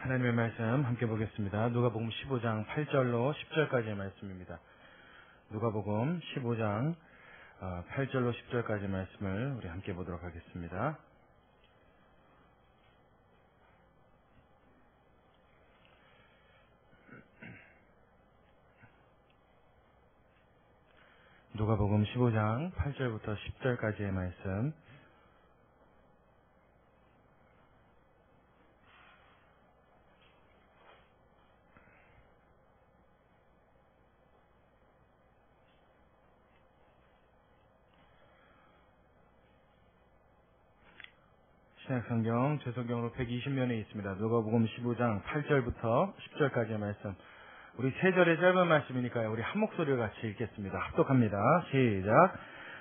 하나님의 말씀 함께 보겠습니다. 누가복음 15장 8절로 10절까지의 말씀입니다. 누가복음 15장 8절로 10절까지의 말씀을 우리 함께 보도록 하겠습니다. 누가복음 15장 8절부터 10절까지의 말씀. 신약성경 제성경으로 120면에 있습니다. 누가복음 15장 8절부터 10절까지의 말씀. 우리 세 절의 짧은 말씀이니까요. 우리 한 목소리로 같이 읽겠습니다. 합독합니다. 시작.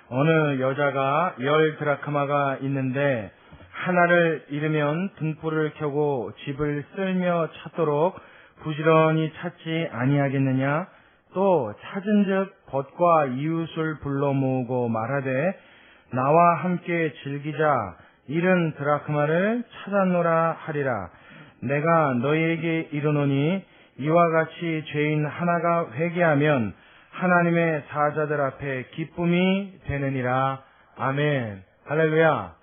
어느 여자가 10 드라크마가 있는데 하나를 잃으면 등불을 켜고 집을 쓸며 찾도록 부지런히 찾지 아니하겠느냐? 또 찾은즉 벗과 이웃을 불러 모으고 말하되 나와 함께 즐기자. 잃은 드라크마를 찾았노라 하리라. 내가 너희에게 이르노니 이와 같이 죄인 하나가 회개하면 하나님의 사자들 앞에 기쁨이 되느니라. 아멘. 할렐루야.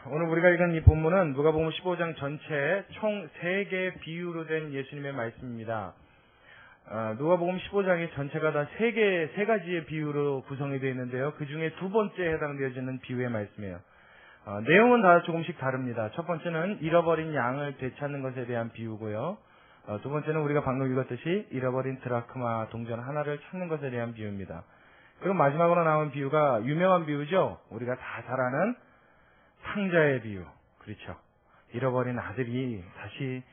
오늘 우리가 읽은 이 본문은 누가복음 15장 전체 총 3개의 비유로 된 예수님의 말씀입니다. 누가복음 15장의 전체가 다 세 가지의 비유로 구성이 되어 있는데요. 그 중에 두 번째에 해당되어지는 비유의 말씀이에요. 내용은 다 조금씩 다릅니다. 첫 번째는 잃어버린 양을 되찾는 것에 대한 비유고요. 두 번째는 우리가 방금 읽었듯이 잃어버린 드라크마 동전 하나를 찾는 것에 대한 비유입니다. 그리고 마지막으로 나온 비유가 유명한 비유죠. 우리가 다 잘 아는 탕자의 비유. 그렇죠. 잃어버린 아들이 다시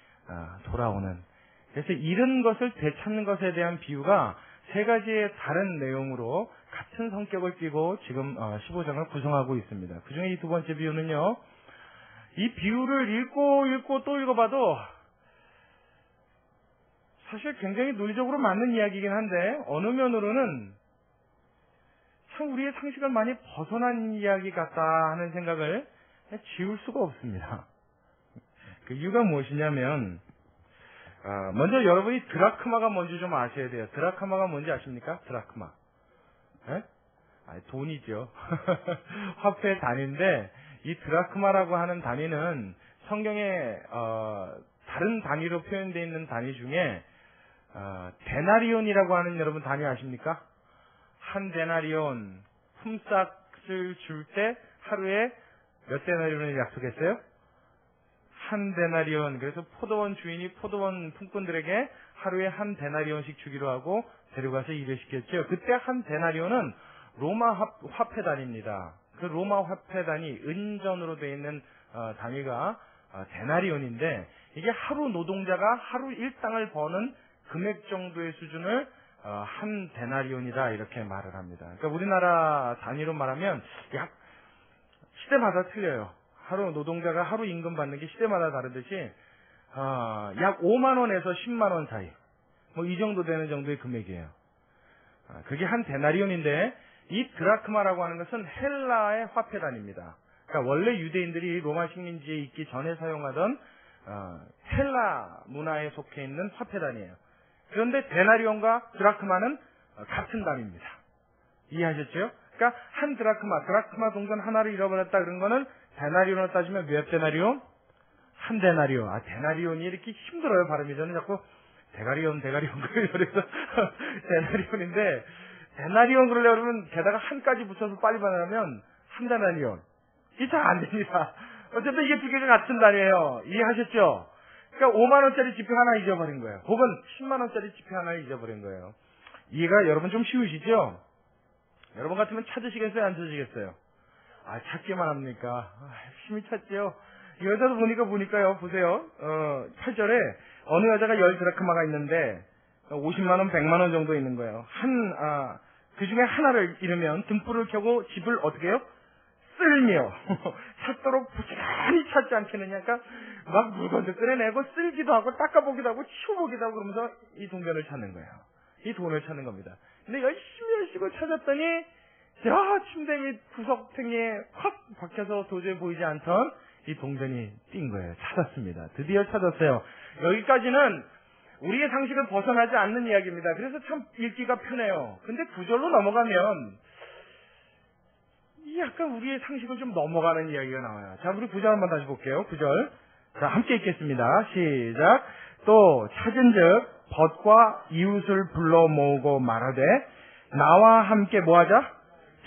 돌아오는. 그래서 잃은 것을 되찾는 것에 대한 비유가 세 가지의 다른 내용으로 같은 성격을 띠고 지금 15장을 구성하고 있습니다. 그 중에 이 두 번째 비유는요. 이 비유를 읽고 또 읽어봐도 사실 굉장히 논리적으로 맞는 이야기이긴 한데 어느 면으로는 참 우리의 상식을 많이 벗어난 이야기 같다 하는 생각을 지울 수가 없습니다. 그 이유가 무엇이냐면 먼저 여러분이 드라크마가 뭔지 좀 아셔야 돼요. 드라크마가 뭔지 아십니까? 드라크마. 에? 돈이죠. 화폐 단위인데 이 드라크마라고 하는 단위는 성경에 다른 단위로 표현되어 있는 단위 중에 데나리온이라고 하는 여러분 단위 아십니까? 한 데나리온 품삯을 줄 때 하루에 몇 데나리온을 약속했어요? 한 데나리온. 그래서 포도원 주인이 포도원 품꾼들에게 하루에 한 데나리온씩 주기로 하고 데려가서 일을 시켰죠. 그때 한 데나리온은 로마 화폐 단위입니다. 그 로마 화폐 단위, 은전으로 되어 있는 단위가 데나리온인데 이게 하루 노동자가 하루 일당을 버는 금액 정도의 수준을 한 데나리온이다 이렇게 말을 합니다. 그러니까 우리나라 단위로 말하면 약 시대마다 틀려요. 하루 노동자가 하루 임금 받는 게 시대마다 다르듯이 약 5만 원에서 10만 원 사이 뭐 이 정도 되는 정도의 금액이에요. 그게 한 데나리온인데 이 드라크마라고 하는 것은 헬라의 화폐 단위입니다. 그러니까 원래 유대인들이 로마 식민지에 있기 전에 사용하던 헬라 문화에 속해 있는 화폐 단위예요. 그런데 데나리온과 드라크마는 같은 단위입니다. 이해하셨죠? 그러니까 한 드라크마 동전 하나를 잃어버렸다 그런 거는 데나리온으로 따지면 몇 데나리온? 한 데나리온. 데나리온이 이렇게 힘들어요, 발음이. 저는 자꾸 대가리온 그래서 데나리온인데 데나리온 그러려고 그러면 게다가 한까지 붙여서 빨리 발음하면 한 데나리온. 이게 잘 안 됩니다. 어쨌든 이게 두 개가 같은 단위예요. 이해하셨죠? 그러니까 5만 원짜리 지폐 하나 잊어버린 거예요. 혹은 10만 원짜리 지폐 하나를 잊어버린 거예요. 이해가 여러분 좀 쉬우시죠? 여러분 같으면 찾으시겠어요? 안 찾으시겠어요? 찾기만 합니까? 열심히 찾죠. 이 여자도 보니까요. 보세요. 8절에 어느 여자가 10 드라크마가 있는데 50만 원, 100만 원 정도 있는 거예요. 그 중에 하나를 잃으면 등불을 켜고 집을 어떻게 해요? 쓸며 찾도록 부지런히 찾지 않겠느냐. 그러니까 막 물건도 꺼내내고 쓸기도 하고 닦아보기도 하고 치워보기도 하고 그러면서 이 동전을 찾는 거예요. 이 돈을 찾는 겁니다. 근데 열심히 찾았더니 침대 밑 구석탱이에 확 박혀서 도저히 보이지 않던 이 동전이 띈 거예요. 찾았습니다. 드디어 찾았어요. 여기까지는 우리의 상식을 벗어나지 않는 이야기입니다. 그래서 참 읽기가 편해요. 근데 9절로 넘어가면 이 약간 우리의 상식을 좀 넘어가는 이야기가 나와요. 자, 우리 9절 한번 다시 볼게요. 9절. 자, 함께 읽겠습니다. 시작. 또 찾은즉 벗과 이웃을 불러 모으고 말하되 나와 함께 뭐하자?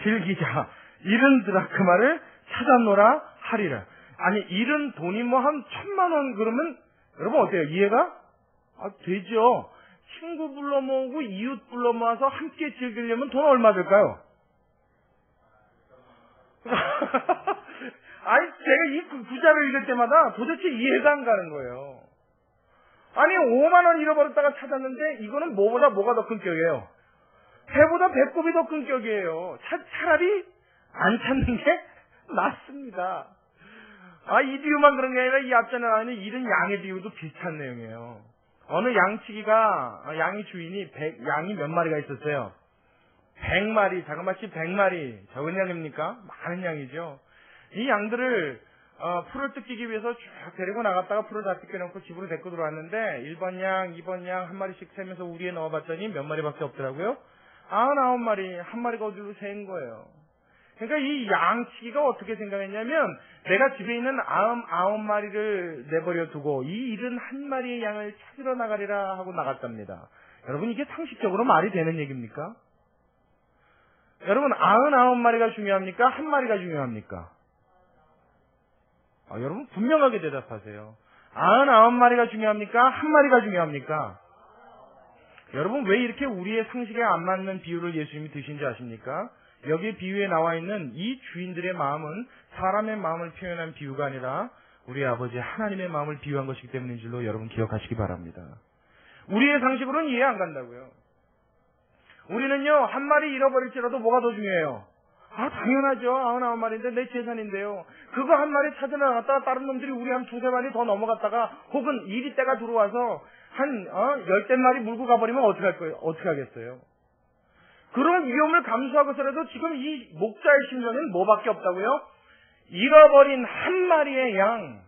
즐기자. 잃은 드라크마를 찾아노라 하리라. 아니, 잃은 돈이 뭐 한 1,000,000원 그러면 여러분 어때요? 이해가? 되죠. 친구 불러 모으고 이웃 불러 모아서 함께 즐기려면 돈 얼마 들까요? 아니, 제가 이 구절을 읽을 때마다 도대체 이해가 안 가는 거예요. 아니, 5만원 잃어버렸다가 찾았는데 이거는 뭐보다 뭐가 더 큰격이에요? 배보다 배꼽이 더 큰격이에요. 차라리 안 찾는 게 낫습니다. 이 비유만 그런 게 아니라 이 앞전에 나오는 이런 양의 비유도 비슷한 내용이에요. 어느 양치기가, 양의 주인이 양이 몇 마리가 있었어요? 100마리, 자그마치 100마리. 적은 양입니까? 많은 양이죠. 이 양들을 풀을 뜯기기 위해서 쭉 데리고 나갔다가 풀을 다 뜯겨놓고 집으로 데리고 들어왔는데 1번 양, 2번 양 한 마리씩 세면서 우리에 넣어봤더니 몇 마리밖에 없더라고요. 99마리, 한 마리가 어디로 새인 거예요. 그러니까 이 양치기가 어떻게 생각했냐면 내가 집에 있는 99마리를 내버려 두고 이 71마리의 양을 찾으러 나가리라 하고 나갔답니다. 여러분, 이게 상식적으로 말이 되는 얘기입니까? 여러분, 99마리가 중요합니까? 한 마리가 중요합니까? 여러분, 분명하게 대답하세요. 99마리가 중요합니까? 한 마리가 중요합니까? 여러분, 왜 이렇게 우리의 상식에 안 맞는 비유를 예수님이 드신지 아십니까? 여기 비유에 나와 있는 이 주인들의 마음은 사람의 마음을 표현한 비유가 아니라 우리 아버지 하나님의 마음을 비유한 것이기 때문인 줄로 여러분 기억하시기 바랍니다. 우리의 상식으로는 이해 안 간다고요. 우리는요, 한 마리 잃어버릴지라도 뭐가 더 중요해요? 당연하죠. 99마리인데 내 재산인데요. 그거 한 마리 찾으러 나갔다가 다른 놈들이 우리 한 2-3마리 더 넘어갔다가 혹은 이리 때가 들어와서 한 10댓마리 물고 가버리면 어떻게 할 거예요? 어떻게 하겠어요? 그런 위험을 감수하고서라도 지금 이 목자의 심정은 뭐밖에 없다고요? 잃어버린 한 마리의 양,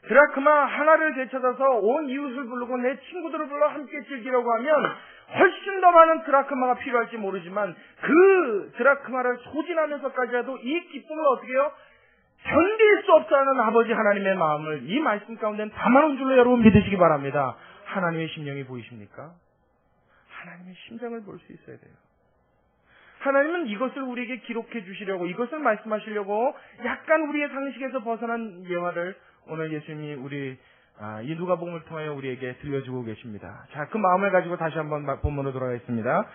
드라크마 하나를 되찾아서 온 이웃을 부르고 내 친구들을 불러 함께 즐기려고 하면 훨씬 더 많은 드라크마가 필요할지 모르지만 그 드라크마를 소진하면서까지라도 이 기쁨을 어떻게 해요? 견딜 수 없다는 아버지 하나님의 마음을 이 말씀 가운데는 담아놓은 줄로 여러분 믿으시기 바랍니다. 하나님의 심령이 보이십니까? 하나님의 심정을 볼 수 있어야 돼요. 하나님은 이것을 우리에게 기록해 주시려고, 이것을 말씀하시려고 약간 우리의 상식에서 벗어난 예화를 오늘 예수님이 이 누가복음을 통하여 우리에게 들려주고 계십니다. 자, 그 마음을 가지고 다시 한번 본문으로 돌아가겠습니다.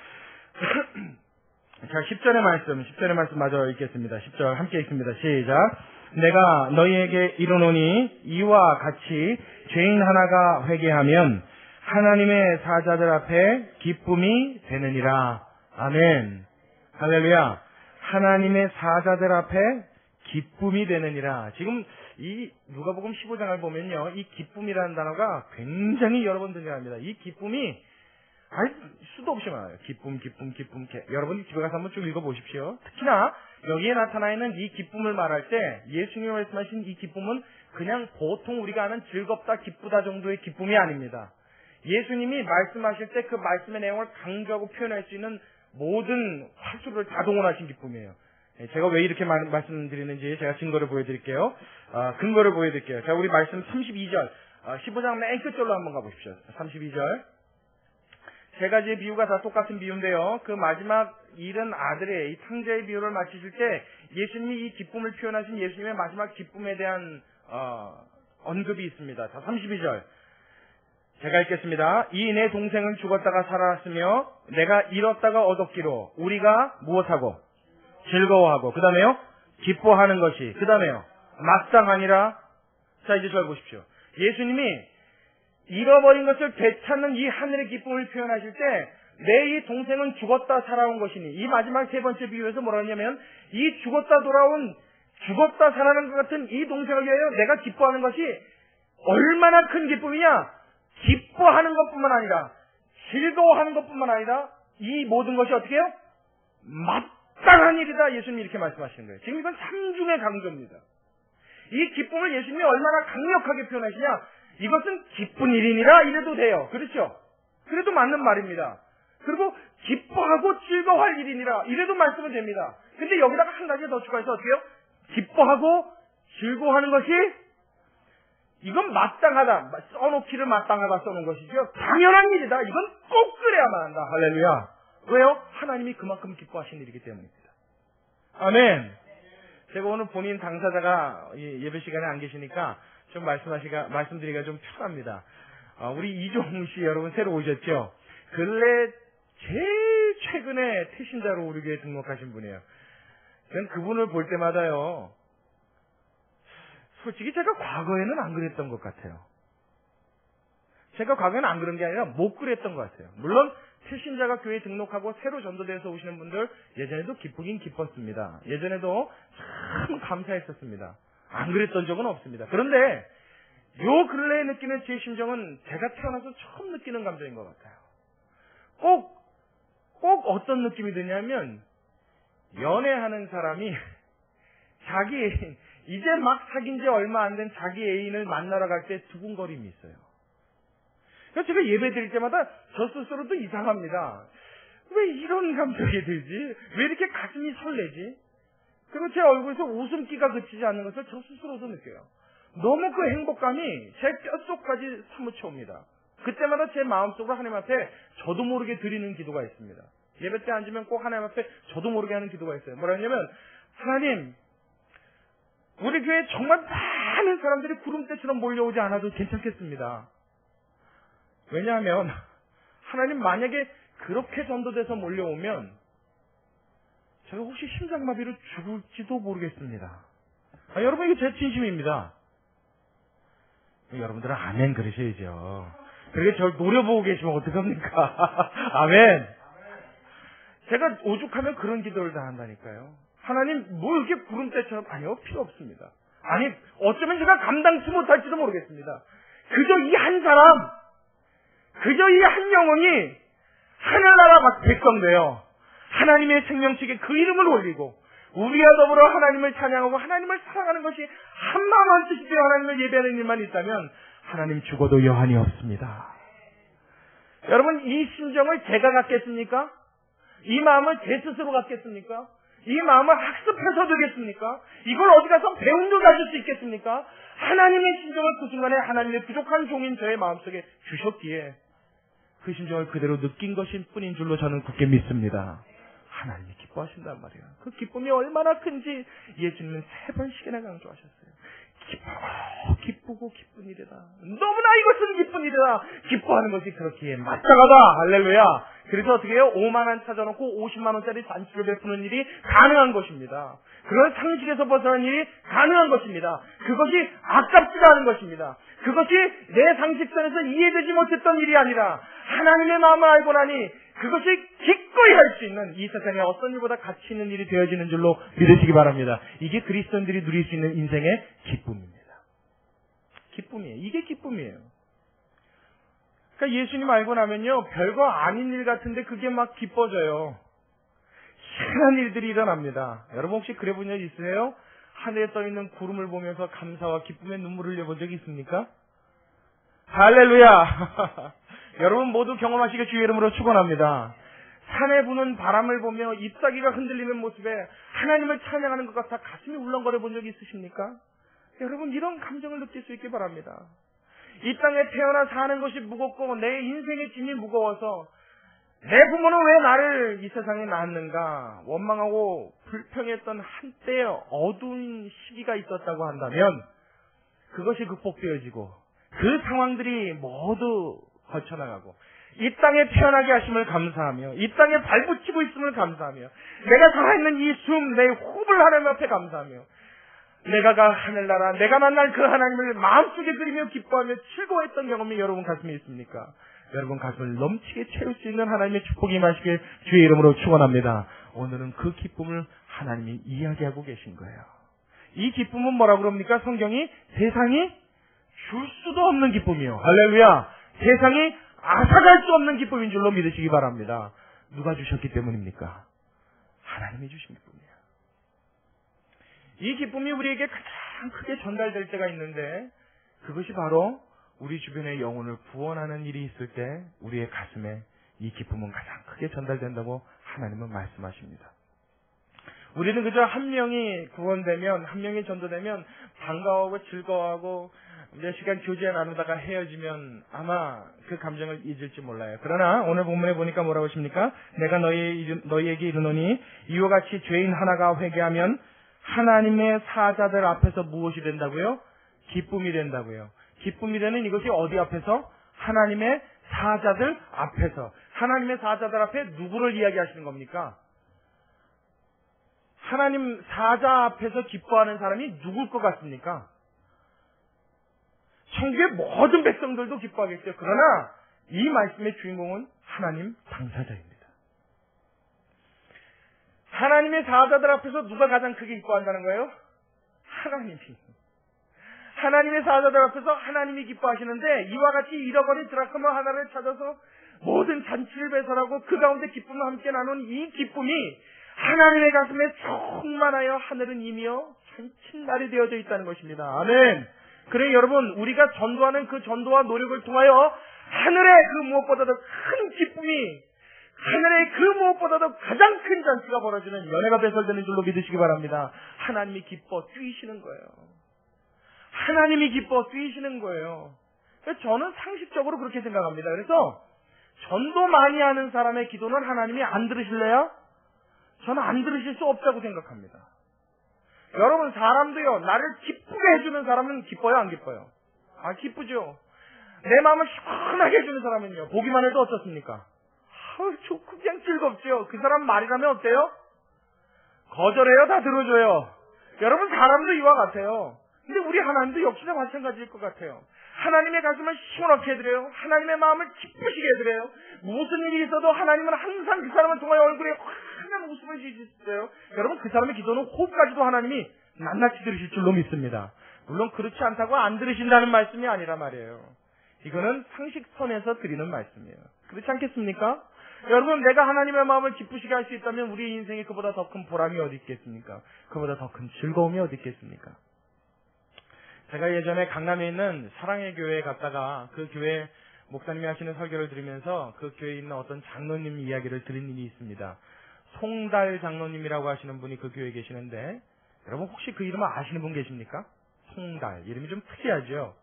자, 10절의 말씀 마저 읽겠습니다. 10절 함께 읽습니다. 시작. 내가 너희에게 이르노니 이와 같이 죄인 하나가 회개하면 하나님의 사자들 앞에 기쁨이 되느니라. 아멘. 할렐루야. 하나님의 사자들 앞에 기쁨이 되느니라. 지금 이 누가복음 15장을 보면요, 이 기쁨이라는 단어가 굉장히 여러 번 등장합니다. 이 기쁨이 수도 없이 많아요. 기쁨. 여러분이 집에 가서 한번 쭉 읽어보십시오. 특히나 여기에 나타나 있는 이 기쁨을 말할 때 예수님이 말씀하신 이 기쁨은 그냥 보통 우리가 아는 즐겁다, 기쁘다 정도의 기쁨이 아닙니다. 예수님이 말씀하실 때 그 말씀의 내용을 강조하고 표현할 수 있는 모든 화수를 다 동원하신 기쁨이에요. 제가 왜 이렇게 말씀드리는지 제가 증거를 보여드릴게요. 근거를 보여드릴게요. 자, 우리 말씀 32절, 15장 맨 끝절로 한번 가보십시오. 32절. 세 가지의 비유가 다 똑같은 비유인데요. 그 마지막 잃은 아들의 이 탕자의 비유를 마치실 때 예수님이 이 기쁨을 표현하신 예수님의 마지막 기쁨에 대한 언급이 있습니다. 자, 32절. 제가 읽겠습니다. 이 내 동생은 죽었다가 살아났으며 내가 잃었다가 얻었기로 우리가 무엇하고? 즐거워하고. 그 다음에요? 기뻐하는 것이. 그 다음에요? 마땅하니라. 자, 이제 잘 보십시오. 예수님이 잃어버린 것을 되찾는 이 하늘의 기쁨을 표현하실 때 내 이 동생은 죽었다 살아온 것이니, 이 마지막 세 번째 비유에서 뭐라 하냐면 이 죽었다 살아난 것 같은 이 동생을 위하여 내가 기뻐하는 것이 얼마나 큰 기쁨이냐? 기뻐하는 것뿐만 아니라 즐거워하는 것뿐만 아니라 이 모든 것이 어떻게 해요? 마땅한 일이다. 예수님이 이렇게 말씀하시는 거예요. 지금 이건 삼중의 강조입니다. 이 기쁨을 예수님이 얼마나 강력하게 표현하시냐? 이것은 기쁜 일이니라 이래도 돼요. 그렇죠? 그래도 맞는 말입니다. 그리고 기뻐하고 즐거워할 일이니라 이래도 말씀은 됩니다. 근데 여기다가 한 가지 더 추가해서 어떻게 해요? 기뻐하고 즐거워하는 것이 이건 마땅하다. 써놓기를 마땅하다 써놓은 것이죠. 당연한 일이다. 이건 꼭 그래야만 한다. 할렐루야. 왜요? 하나님이 그만큼 기뻐하시는 일이기 때문입니다. 아멘. 제가 오늘 본인 당사자가 예배 시간에 안 계시니까 좀 말씀드리기가 좀 편합니다. 우리 이종훈 씨 여러분 새로 오셨죠? 근래 제일 최근에 태신자로 우리 교회에 등록하신 분이에요. 저는 그분을 볼 때마다요. 솔직히 제가 과거에는 안 그랬던 것 같아요. 제가 과거에는 안 그런 게 아니라 못 그랬던 것 같아요. 물론 태신자가 교회에 등록하고 새로 전도돼서 오시는 분들 예전에도 기쁘긴 기뻤습니다. 예전에도 참 감사했었습니다. 안 그랬던 적은 없습니다. 그런데 요 근래에 느끼는 제 심정은 제가 태어나서 처음 느끼는 감정인 것 같아요. 꼭 어떤 느낌이 드냐면 연애하는 사람이 자기 애인, 이제 막 사귄 지 얼마 안 된 자기 애인을 만나러 갈 때 두근거림이 있어요. 그래서 제가 예배 드릴 때마다 저 스스로도 이상합니다. 왜 이런 감정이 들지? 왜 이렇게 가슴이 설레지? 그리고 제 얼굴에서 웃음기가 그치지 않는 것을 저 스스로도 느껴요. 너무 그 행복감이 제 뼛속까지 사무쳐 옵니다. 그때마다 제 마음속으로 하나님 앞에 저도 모르게 드리는 기도가 있습니다. 예배 때 앉으면 꼭 하나님 앞에 저도 모르게 하는 기도가 있어요. 뭐라냐면 하나님, 우리 교회에 정말 많은 사람들이 구름대처럼 몰려오지 않아도 괜찮겠습니다. 왜냐하면 하나님 만약에 그렇게 전도돼서 몰려오면 제가 혹시 심장마비로 죽을지도 모르겠습니다. 여러분 이게 제 진심입니다. 여러분들은 아멘 그러셔야죠. 그렇게 저를 노려보고 계시면 어떡합니까? 아멘. 제가 오죽하면 그런 기도를 다 한다니까요. 하나님 뭐 이렇게 구름대처럼 아니요 필요 없습니다. 아니 어쩌면 제가 감당치 못할지도 모르겠습니다. 그저 이 한 사람, 그저 이 한 영혼이 하늘나라 백성 되어 하나님의 생명책에 그 이름을 올리고 우리와 더불어 하나님을 찬양하고 하나님을 사랑하는 것이 한마음 한뜻이 되어 하나님을 예배하는 일만 있다면 하나님 죽어도 여한이 없습니다. 여러분 이 심정을 제가 갖겠습니까? 이 마음을 제 스스로 갖겠습니까? 이 마음을 학습해서 되겠습니까? 이걸 어디 가서 배움도 가질 수 있겠습니까? 하나님의 심정을 그 순간에 하나님의 부족한 종인 저의 마음속에 주셨기에 그 심정을 그대로 느낀 것일 뿐인 줄로 저는 굳게 믿습니다. 하나님이 기뻐하신단 말이에요. 그 기쁨이 얼마나 큰지 예수님은 3번씩이나 강조하셨어요. 기쁘고 기쁜 일이다. 너무나 이것은 기쁜 일이다. 기뻐하는 것이 그렇기에 마땅하다. 할렐루야. 그래서 어떻게 해요? 5만 원 찾아놓고 50만 원짜리 잔치를 베푸는 일이 가능한 것입니다. 그런 상식에서 벗어난 일이 가능한 것입니다. 그것이 아깝지도 않은 것입니다. 그것이 내 상식선에서 이해되지 못했던 일이 아니라 하나님의 마음을 알고 나니 그것이 기꺼이 할 수 있는 이 세상에 어떤 일보다 가치 있는 일이 되어지는 줄로 믿으시기 바랍니다. 이게 그리스도인들이 누릴 수 있는 인생의 기쁨입니다. 기쁨이에요. 이게 기쁨이에요. 그러니까 예수님 알고 나면요 별거 아닌 일 같은데 그게 막 기뻐져요. 희한한 일들이 일어납니다. 여러분 혹시 그래 본 적 있으세요? 하늘에 떠있는 구름을 보면서 감사와 기쁨의 눈물을 흘려본 적이 있습니까? 할렐루야. 여러분 모두 경험하시길 주의 이름으로 축원합니다. 산에 부는 바람을 보며 잎사귀가 흔들리는 모습에 하나님을 찬양하는 것 같아 가슴이 울렁거려 본 적이 있으십니까? 여러분 이런 감정을 느낄 수 있기 바랍니다. 이 땅에 태어나 사는 것이 무겁고 내 인생의 짐이 무거워서 내 부모는 왜 나를 이 세상에 낳았는가 원망하고 불평했던 한때의 어두운 시기가 있었다고 한다면 그것이 극복되어지고 그 상황들이 모두 거쳐나가고 이 땅에 태어나게 하심을 감사하며 이 땅에 발붙이고 있음을 감사하며 내가 살아있는 이 숨, 내 호흡을 하나님 앞에 감사하며 내가 가 하늘나라 내가 만날 그 하나님을 마음속에 그리며 기뻐하며 즐거워했던 경험이 여러분 가슴에 있습니까? 여러분 가슴을 넘치게 채울 수 있는 하나님의 축복이 임하시길 주의 이름으로 축원합니다. 오늘은 그 기쁨을 하나님이 이야기하고 계신 거예요. 이 기쁨은 뭐라고 그럽니까? 성경이 세상이 줄 수도 없는 기쁨이요. 할렐루야. 세상이 앗아갈 수 없는 기쁨인 줄로 믿으시기 바랍니다. 누가 주셨기 때문입니까? 하나님이 주신 기쁨이에요. 이 기쁨이 우리에게 가장 가장 크게 전달될 때가 있는데 그것이 바로 우리 주변의 영혼을 구원하는 일이 있을 때 우리의 가슴에 이 기쁨은 가장 크게 전달된다고 하나님은 말씀하십니다. 우리는 그저 한 명이 구원되면, 한 명이 전도되면 반가워하고 즐거워하고 몇 시간 교제 나누다가 헤어지면 아마 그 감정을 잊을지 몰라요. 그러나 오늘 본문에 보니까 뭐라고 하십니까? 내가 너희에게 이르노니 이와 같이 죄인 하나가 회개하면 하나님의 사자들 앞에서 무엇이 된다고요? 기쁨이 된다고요. 기쁨이 되는 이것이 어디 앞에서? 하나님의 사자들 앞에서. 하나님의 사자들 앞에 누구를 이야기하시는 겁니까? 하나님 사자 앞에서 기뻐하는 사람이 누굴 것 같습니까? 천국의 모든 백성들도 기뻐하겠죠. 그러나 이 말씀의 주인공은 하나님 당사자입니다. 하나님의 사자들 앞에서 누가 가장 크게 기뻐한다는 거예요? 하나님이. 하나님의 사자들 앞에서 하나님이 기뻐하시는데 이와 같이 잃어버린 드라크마 하나를 찾아서 모든 잔치를 배설하고 그 가운데 기쁨을 함께 나눈 이 기쁨이 하나님의 가슴에 충만하여 하늘은 이미여 잔칫날이 되어져 있다는 것입니다. 아멘. 그래 여러분, 우리가 전도하는 그 전도와 노력을 통하여 하늘의 그 무엇보다도 큰 기쁨이, 하늘의 그 무엇보다도 가장 큰 잔치가 벌어지는 연회가 배설되는 줄로 믿으시기 바랍니다. 하나님이 기뻐 뛰시는 거예요. 하나님이 기뻐 뛰시는 거예요. 그래서 저는 상식적으로 그렇게 생각합니다. 그래서 전도 많이 하는 사람의 기도는 하나님이 안 들으실래요? 저는 안 들으실 수 없다고 생각합니다. 여러분, 사람도요, 나를 기쁘게 해주는 사람은 기뻐요, 안 기뻐요? 아, 기쁘죠. 내 마음을 시원하게 해주는 사람은요, 보기만 해도 어떻습니까? 좋고 그냥 즐겁죠. 그 사람 말이라면 어때요? 거절해요, 다 들어줘요. 여러분, 사람도 이와 같아요. 근데 우리 하나님도 역시나 마찬가지일 것 같아요. 하나님의 가슴을 시원하게 해드려요. 하나님의 마음을 기쁘시게 해드려요. 무슨 일이 있어도 하나님은 항상 그 사람을 통하여 얼굴에 환한 웃음을 지으시어요. 여러분, 그 사람의 기도는 호흡까지도 하나님이 낱낱이 들으실 줄로 믿습니다. 물론 그렇지 않다고 안 들으신다는 말씀이 아니라 말이에요. 이거는 상식선에서 드리는 말씀이에요. 그렇지 않겠습니까? 여러분, 내가 하나님의 마음을 기쁘시게 할 수 있다면 우리 인생에 그보다 더 큰 보람이 어디 있겠습니까? 그보다 더 큰 즐거움이 어디 있겠습니까? 제가 예전에 강남에 있는 사랑의 교회에 갔다가 그 교회 목사님이 하시는 설교를 들으면서 그 교회에 있는 어떤 장로님 이야기를 들은 일이 있습니다. 송달 장로님이라고 하시는 분이 그 교회에 계시는데, 여러분 혹시 그 이름을 아시는 분 계십니까? 송달. 이름이 좀 특이하죠?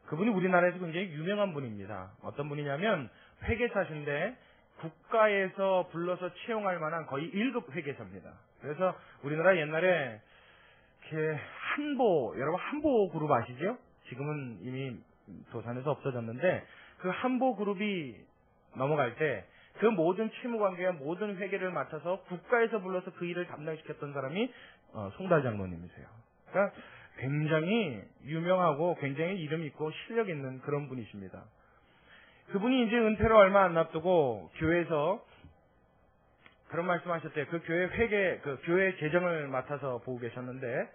그분이 우리나라에서 굉장히 유명한 분입니다. 어떤 분이냐면 회계사신데 국가에서 불러서 채용할 만한 거의 1급 회계사입니다. 그래서 우리나라 옛날에 이렇게 여러분 한보 그룹 아시죠? 지금은 이미 도산에서 없어졌는데 그 한보 그룹이 넘어갈 때 그 모든 채무관계와 모든 회계를 맡아서 국가에서 불러서 그 일을 담당시켰던 사람이 송달 장로님이세요. 그러니까 굉장히 유명하고 굉장히 이름 있고 실력 있는 그런 분이십니다. 그분이 이제 은퇴를 얼마 안 놔두고 교회에서 그런 말씀하셨대요. 그 교회 그 교회 재정을 맡아서 보고 계셨는데,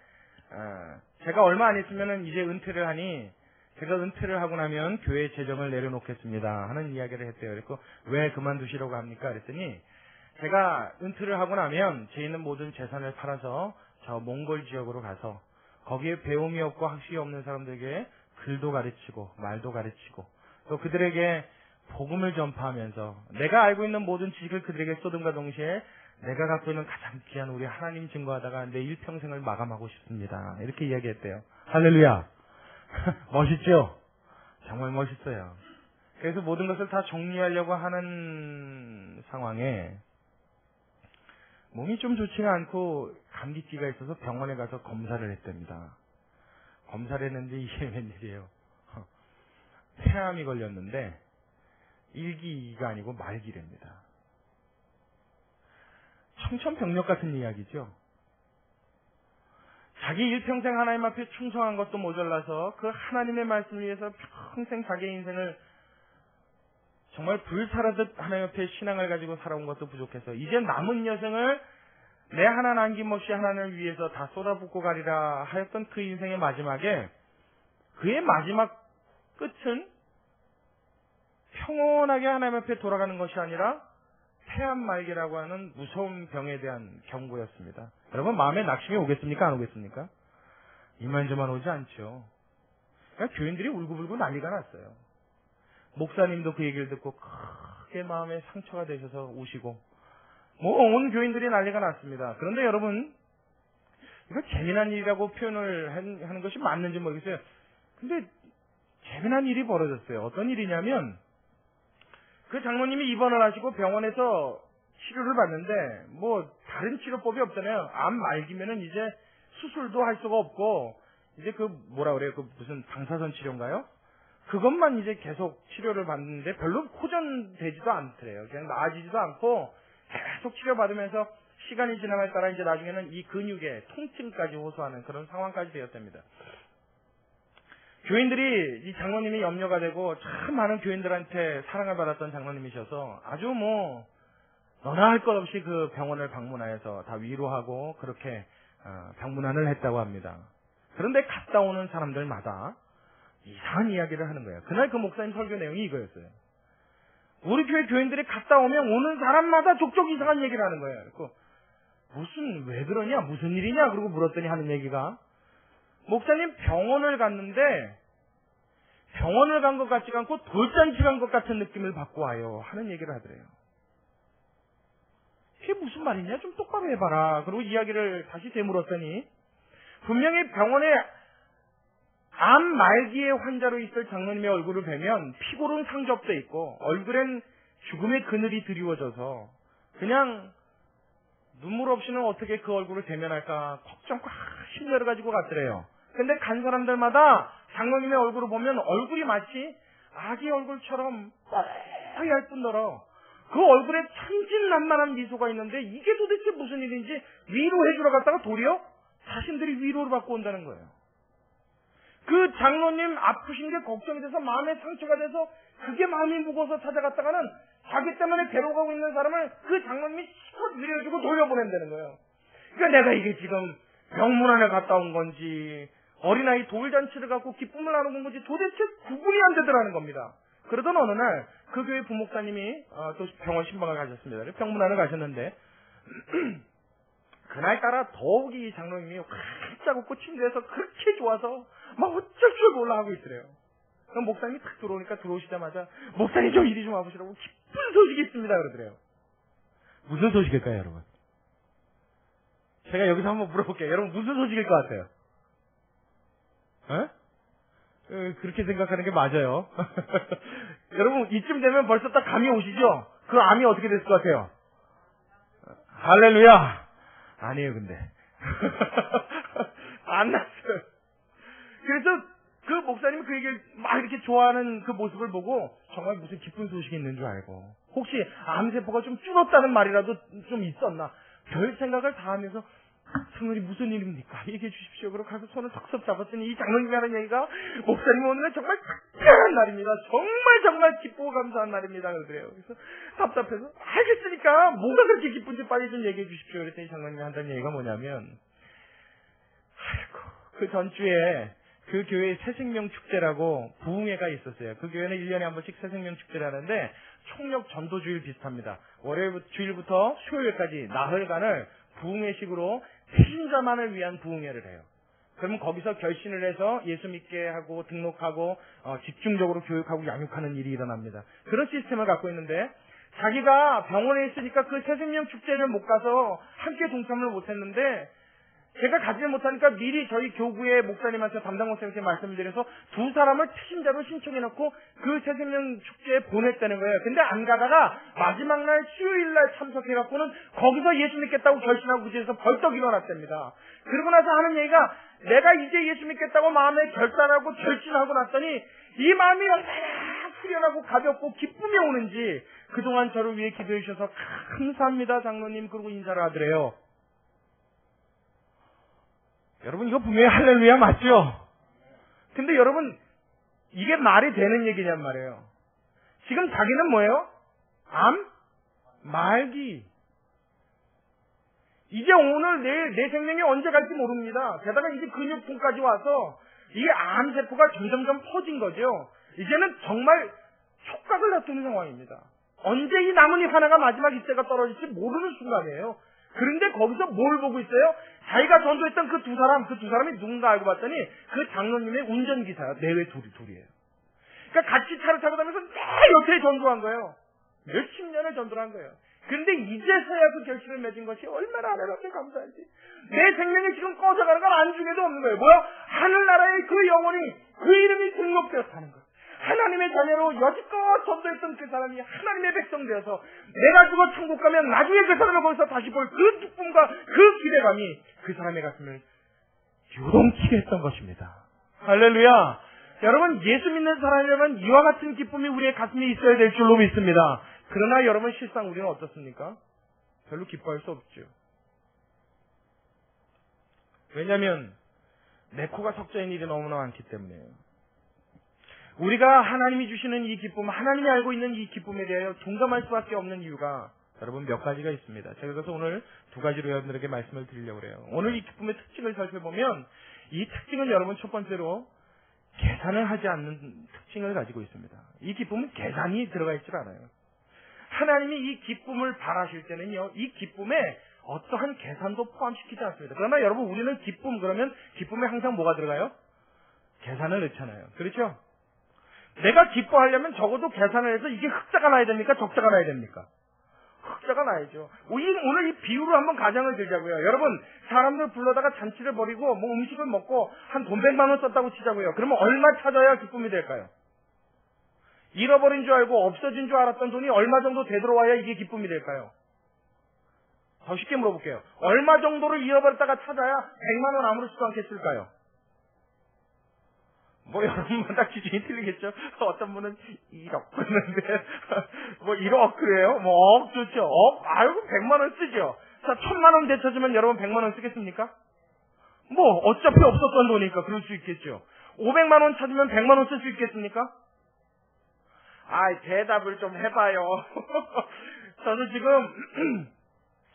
제가 얼마 안 있으면은 이제 은퇴를 하니, 제가 은퇴를 하고 나면 교회 재정을 내려놓겠습니다 하는 이야기를 했대요. 그래서 왜 그만두시려고 합니까? 그랬더니 제가 은퇴를 하고 나면 제 있는 모든 재산을 팔아서 저 몽골 지역으로 가서 거기에 배움이 없고 학식이 없는 사람들에게 글도 가르치고 말도 가르치고 또 그들에게 복음을 전파하면서 내가 알고 있는 모든 지식을 그들에게 쏟음과 동시에 내가 갖고 있는 가장 귀한 우리 하나님 증거하다가 내 일평생을 마감하고 싶습니다. 이렇게 이야기했대요. 할렐루야. 멋있죠? 정말 멋있어요. 그래서 모든 것을 다 정리하려고 하는 상황에 몸이 좀 좋지가 않고 감기기가 있어서 병원에 가서 검사를 했답니다. 검사를 했는데 이게 웬일이에요. 폐암이 걸렸는데 1기, 2기가 아니고 말기랍니다. 청천벽력 같은 이야기죠. 자기 일평생 하나님 앞에 충성한 것도 모자라서 그 하나님의 말씀을 위해서 평생 자기의 인생을 정말 불살하듯 하나님 앞에 신앙을 가지고 살아온 것도 부족해서 이제 남은 여생을 내 하나 남김없이 하나님을 위해서 다 쏟아붓고 가리라 하였던 그 인생의 마지막에 그의 마지막 끝은 평온하게 하나님 앞에 돌아가는 것이 아니라 폐암말기라고 하는 무서운 병에 대한 경고였습니다. 여러분 마음에 낙심이 오겠습니까? 안 오겠습니까? 이만저만 오지 않죠. 그러니까 교인들이 울고불고 난리가 났어요. 목사님도 그 얘기를 듣고 크게 마음에 상처가 되셔서 우시고 온 교인들이 난리가 났습니다. 그런데 여러분, 이거 재미난 일이라고 표현을 하는 것이 맞는지 모르겠어요. 근데 재미난 일이 벌어졌어요. 어떤 일이냐면, 그 장로님이 입원을 하시고 병원에서 치료를 받는데 다른 치료법이 없잖아요. 암 말기면은 이제 수술도 할 수가 없고, 이제 무슨 방사선 치료인가요? 그것만 이제 계속 치료를 받는데 별로 호전되지도 않더래요. 그냥 나아지지도 않고 계속 치료받으면서 시간이 지남에 따라 이제 나중에는 이 근육에 통증까지 호소하는 그런 상황까지 되었답니다. 교인들이 이 장로님이 염려가 되고 참 많은 교인들한테 사랑을 받았던 장로님이셔서 아주 너나 할 것 없이 그 병원을 방문하여서 다 위로하고 그렇게 방문안을 했다고 합니다. 그런데 갔다 오는 사람들마다 이상한 이야기를 하는 거예요. 그날 그 목사님 설교 내용이 이거였어요. 우리 교회 교인들이 갔다 오면 오는 사람마다 족족 이상한 얘기를 하는 거예요. 왜 그러냐? 무슨 일이냐? 그러고 물었더니 하는 얘기가, 목사님 병원을 갔는데 병원을 간 것 같지가 않고 돌잔치 간 것 같은 느낌을 받고 와요 하는 얘기를 하더래요. 이게 무슨 말이냐? 좀 똑바로 해봐라. 그리고 이야기를 다시 되물었더니, 분명히 병원에 암 말기의 환자로 있을 장로님의 얼굴을 뵈면 피골은 상접돼 있고 얼굴엔 죽음의 그늘이 드리워져서 그냥 눈물 없이는 어떻게 그 얼굴을 대면할까 걱정과 심려를 가지고 갔더래요. 근데 간 사람들마다 장로님의 얼굴을 보면 얼굴이 마치 아기 얼굴처럼 뽀얗 뿐더러 그 얼굴에 천진난만한 미소가 있는데 이게 도대체 무슨 일인지 위로해주러 갔다가 도리어 자신들이 위로를 받고 온다는 거예요. 그 장로님 아프신 게 걱정이 돼서 마음에 상처가 돼서 그게 마음이 무거워서 찾아갔다가는 자기 때문에 괴로워하고 있는 사람을 그 장로님이 시컷 위로해주고 돌려보낸다는 거예요. 그러니까 내가 이게 지금 병문안에 갔다 온 건지 어린아이 돌잔치를 갖고 기쁨을 나누는 건지 도대체 구분이 안 되더라는 겁니다. 그러던 어느 날 그 교회 부목사님이 또 병원 신방을 가셨습니다. 병문안을 가셨는데 그날따라 더욱이 이 장로님이 활짝 웃고 침대에서 그렇게 좋아서 막 어쩔 줄 몰라 하고 있더래요. 그럼 목사님이 탁 들어오니까 들어오시자마자 목사님 좀 이리 좀 와보시라고 기쁜 소식이 있습니다 그러더래요. 무슨 소식일까요 여러분? 제가 여기서 한번 물어볼게요. 여러분 무슨 소식일 것 같아요? 그렇게 생각하는 게 맞아요. 여러분 이쯤 되면 벌써 딱 감이 오시죠? 그 암이 어떻게 됐을 것 같아요? 할렐루야! 아니에요 근데 안 났어요. 그래서 그 목사님이 그 얘기를 막 이렇게 좋아하는 그 모습을 보고 정말 무슨 기쁜 소식이 있는 줄 알고 혹시 암세포가 좀 줄었다는 말이라도 좀 있었나 별 생각을 다 하면서 장로님 무슨 일입니까? 얘기해 주십시오. 그러고 가서 손을 턱석 잡았더니 이 장로님이 하는 얘기가 목사님 오늘은 정말 특별한 날입니다. 정말 기쁘고 감사한 날입니다. 그래요. 그래서 답답해서 알겠으니까 뭐가 그렇게 기쁜지 빨리 좀 얘기해 주십시오. 그랬더니 장로님이 한다는 얘기가 뭐냐면 그 전주에 그 교회에 새생명 축제라고 부흥회가 있었어요. 그 교회는 1년에 한 번씩 새생명 축제를 하는데 총력 전도주일 비슷합니다. 월요일 주일부터 수요일까지 나흘간을 부흥회식으로 신자만을 위한 부흥회를 해요. 그러면 거기서 결신을 해서 예수 믿게 하고 등록하고 집중적으로 교육하고 양육하는 일이 일어납니다. 그런 시스템을 갖고 있는데 자기가 병원에 있으니까 그 새생명 축제를 못 가서 함께 동참을 못했는데 제가 가지 못하니까 미리 저희 교구의 목사님한테 담당 목사님께 말씀을 드려서 두 사람을 태신자로 신청해놓고 그 새생명 축제에 보냈다는 거예요. 근데 안 가다가 마지막 날 수요일날 참석해갖고는 거기서 예수 믿겠다고 결심하고 그 집에서 벌떡 일어났답니다. 그러고 나서 하는 얘기가 내가 이제 예수 믿겠다고 마음에 결단하고 결심하고 났더니 이 마음이 얼마나 후련하고 가볍고 기쁨이 오는지 그동안 저를 위해 기도해 주셔서 감사합니다 장로님 그러고 인사를 하더래요. 여러분 이거 분명히 할렐루야 맞죠? 근데 여러분 이게 말이 되는 얘기냔 말이에요. 지금 자기는 뭐예요? 암? 말기. 이제 오늘 내일 내 생명이 언제 갈지 모릅니다. 게다가 이제 근육통까지 와서 이게 암세포가 점점점 퍼진 거죠. 이제는 정말 촉각을 다투는 상황입니다. 언제 이 나뭇잎 하나가 마지막 잎새가 떨어질지 모르는 순간이에요. 그런데 거기서 뭘 보고 있어요? 자기가 전도했던 그 두 사람이 누군가 알고 봤더니 그 장로님의 운전기사야. 내외 둘이에요. 그러니까 같이 차를 타고 다니면서 내 옆에 전도한 거예요. 몇십 년을 전도를 한 거예요. 그런데 이제서야 그 결실을 맺은 것이 얼마나 하나님께 감사한지. 내 생명이 지금 꺼져가는 건 안중에도 없는 거예요. 뭐야? 하늘나라의 그 영혼이, 그 이름이 등록되었다는 거예요. 하나님의 자녀로 여지껏 전도했던 그 사람이 하나님의 백성 되어서 내가 죽어 천국 가면 나중에 그 사람을 거기서 다시 볼 그 기쁨과 그 기대감이 그 사람의 가슴을 요동치게 했던 것입니다. 할렐루야. 여러분, 예수 믿는 사람이라면 이와 같은 기쁨이 우리의 가슴에 있어야 될 줄로 믿습니다. 그러나 여러분, 실상 우리는 어떻습니까? 별로 기뻐할 수 없죠. 왜냐하면 내 코가 석자인 일이 너무나 많기 때문에요. 우리가 하나님이 주시는 이 기쁨, 하나님이 알고 있는 이 기쁨에 대하여 동감할 수밖에 없는 이유가 여러분 몇 가지가 있습니다. 제가 그래서 오늘 두 가지로 여러분들에게 말씀을 드리려고 해요. 오늘 이 기쁨의 특징을 살펴보면 이 특징은 여러분 첫 번째로 계산을 하지 않는 특징을 가지고 있습니다. 이 기쁨은 계산이 들어가 있질 않아요. 하나님이 이 기쁨을 바라실 때는요, 이 기쁨에 어떠한 계산도 포함시키지 않습니다. 그러나 여러분, 우리는 기쁨 그러면 기쁨에 항상 뭐가 들어가요? 계산을 넣잖아요. 그렇죠? 내가 기뻐하려면 적어도 계산을 해서 이게 흑자가 나야 됩니까? 적자가 나야 됩니까? 흑자가 나야죠. 오늘 이 비유로 한번 가정을 들자고요. 여러분, 사람들 불러다가 잔치를 벌이고 뭐 음식을 먹고 한 돈 100만 원 썼다고 치자고요. 그러면 얼마 찾아야 기쁨이 될까요? 잃어버린 줄 알고 없어진 줄 알았던 돈이 얼마 정도 되돌아와야 이게 기쁨이 될까요? 더 쉽게 물어볼게요. 얼마 정도를 잃어버렸다가 찾아야 100만 원 아무렇지도 않겠을까요? 뭐 여러분마다 기준이 틀리겠죠. 어떤 분은 1억 그러는데 뭐 1억 그래요? 뭐 억 좋죠. 억 아이고 100만 원 쓰죠. 자, 1000만 원 되찾으면 여러분 100만 원 쓰겠습니까? 뭐 어차피 없었던 돈이니까 그럴 수 있겠죠. 500만 원 찾으면 100만 원 쓸 수 있겠습니까? 아, 대답을 좀 해봐요. 저는 지금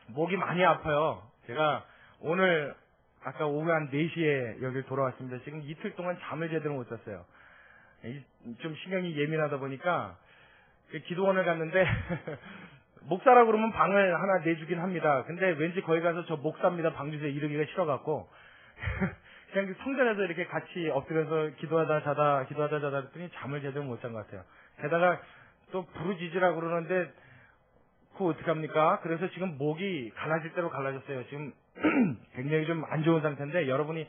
목이 많이 아파요. 제가 오늘 아까 오후 한 4시에 여기 돌아왔습니다. 지금 이틀 동안 잠을 제대로 못 잤어요. 좀 신경이 예민하다 보니까 기도원을 갔는데 목사라고 그러면 방을 하나 내주긴 합니다. 근데 왠지 거기 가서 저 목사입니다 방 주세요 이러기가 싫어갖고 그냥 성전에서 이렇게 같이 엎드려서 기도하다 자다 했더니 잠을 제대로 못 잔 것 같아요. 게다가 또 부르짖으라고 그러는데 그거 어떡합니까? 그래서 지금 목이 갈라질 대로 갈라졌어요. 지금 굉장히 좀 안 좋은 상태인데 여러분이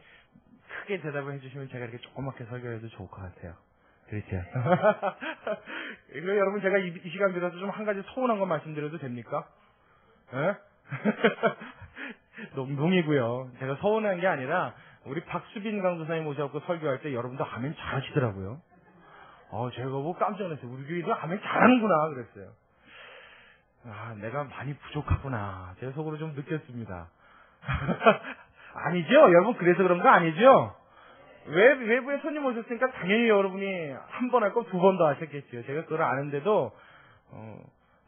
크게 대답을 해주시면 제가 이렇게 조그맣게 설교해도 좋을 것 같아요. 그렇죠? 그리고 여러분 제가 이 시간 들어서 좀 한 가지 서운한 거 말씀드려도 됩니까? 예? 농이고요. 제가 서운한 게 아니라 우리 박수빈 강도사님 모셔갖고 설교할 때 여러분도 아멘 잘하시더라고요. 제가 보고 깜짝 놀랐어요. 우리 교회도 아멘 잘하는구나 그랬어요. 아, 내가 많이 부족하구나. 제 속으로 좀 느꼈습니다. 아니죠? 여러분 그래서 그런 거 아니죠? 외부에 손님 오셨으니까 당연히 여러분이 한 번 할 거 2번 더 하셨겠죠. 제가 그걸 아는데도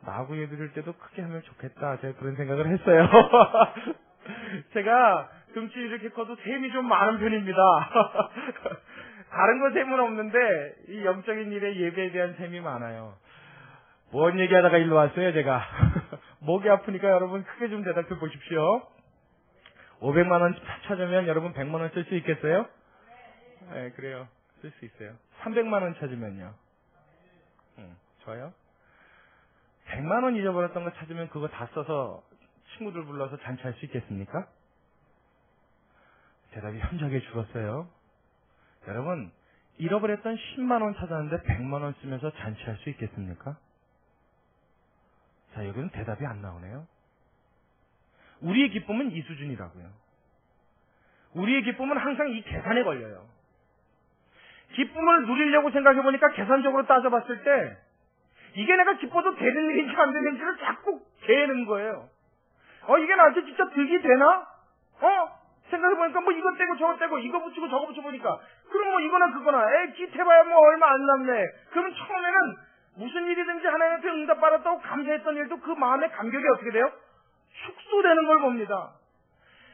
나하고 얘기할 때도 크게 하면 좋겠다. 제가 그런 생각을 했어요. 제가 등치 이렇게 커도 셈이 좀 많은 편입니다. 다른 거 셈은 없는데 이 영적인 일에 예배에 대한 셈이 많아요. 뭔 얘기하다가 일로 왔어요 제가. 목이 아프니까 여러분 크게 좀 대답해 보십시오. 500만 원 찾으면 여러분 100만 원 쓸 수 있겠어요? 네, 그래요. 쓸 수 있어요. 300만 원 찾으면요. 좋아요. 100만 원 잊어버렸던 거 찾으면 그거 다 써서 친구들 불러서 잔치할 수 있겠습니까? 대답이 현저하게 줄었어요. 여러분, 잃어버렸던 10만 원 찾았는데 100만 원 쓰면서 잔치할 수 있겠습니까? 자, 여기는 대답이 안 나오네요. 우리의 기쁨은 이 수준이라고요. 우리의 기쁨은 항상 이 계산에 걸려요. 기쁨을 누리려고 생각해보니까 계산적으로 따져봤을 때 이게 내가 기뻐도 되는 일인지 안 되는 일지를 자꾸 재는 거예요. 이게 나한테 진짜 득이 되나? 생각해보니까 뭐 이것 떼고 저것 떼고 이거 붙이고 저거 붙여보니까 그럼 뭐 이거나 그거나 기태봐야 뭐 얼마 안 남네. 그러면 처음에는 무슨 일이든지 하나님한테 응답받았다고 감사했던 일도 그 마음의 감격이 어떻게 돼요? 축소되는 걸 봅니다.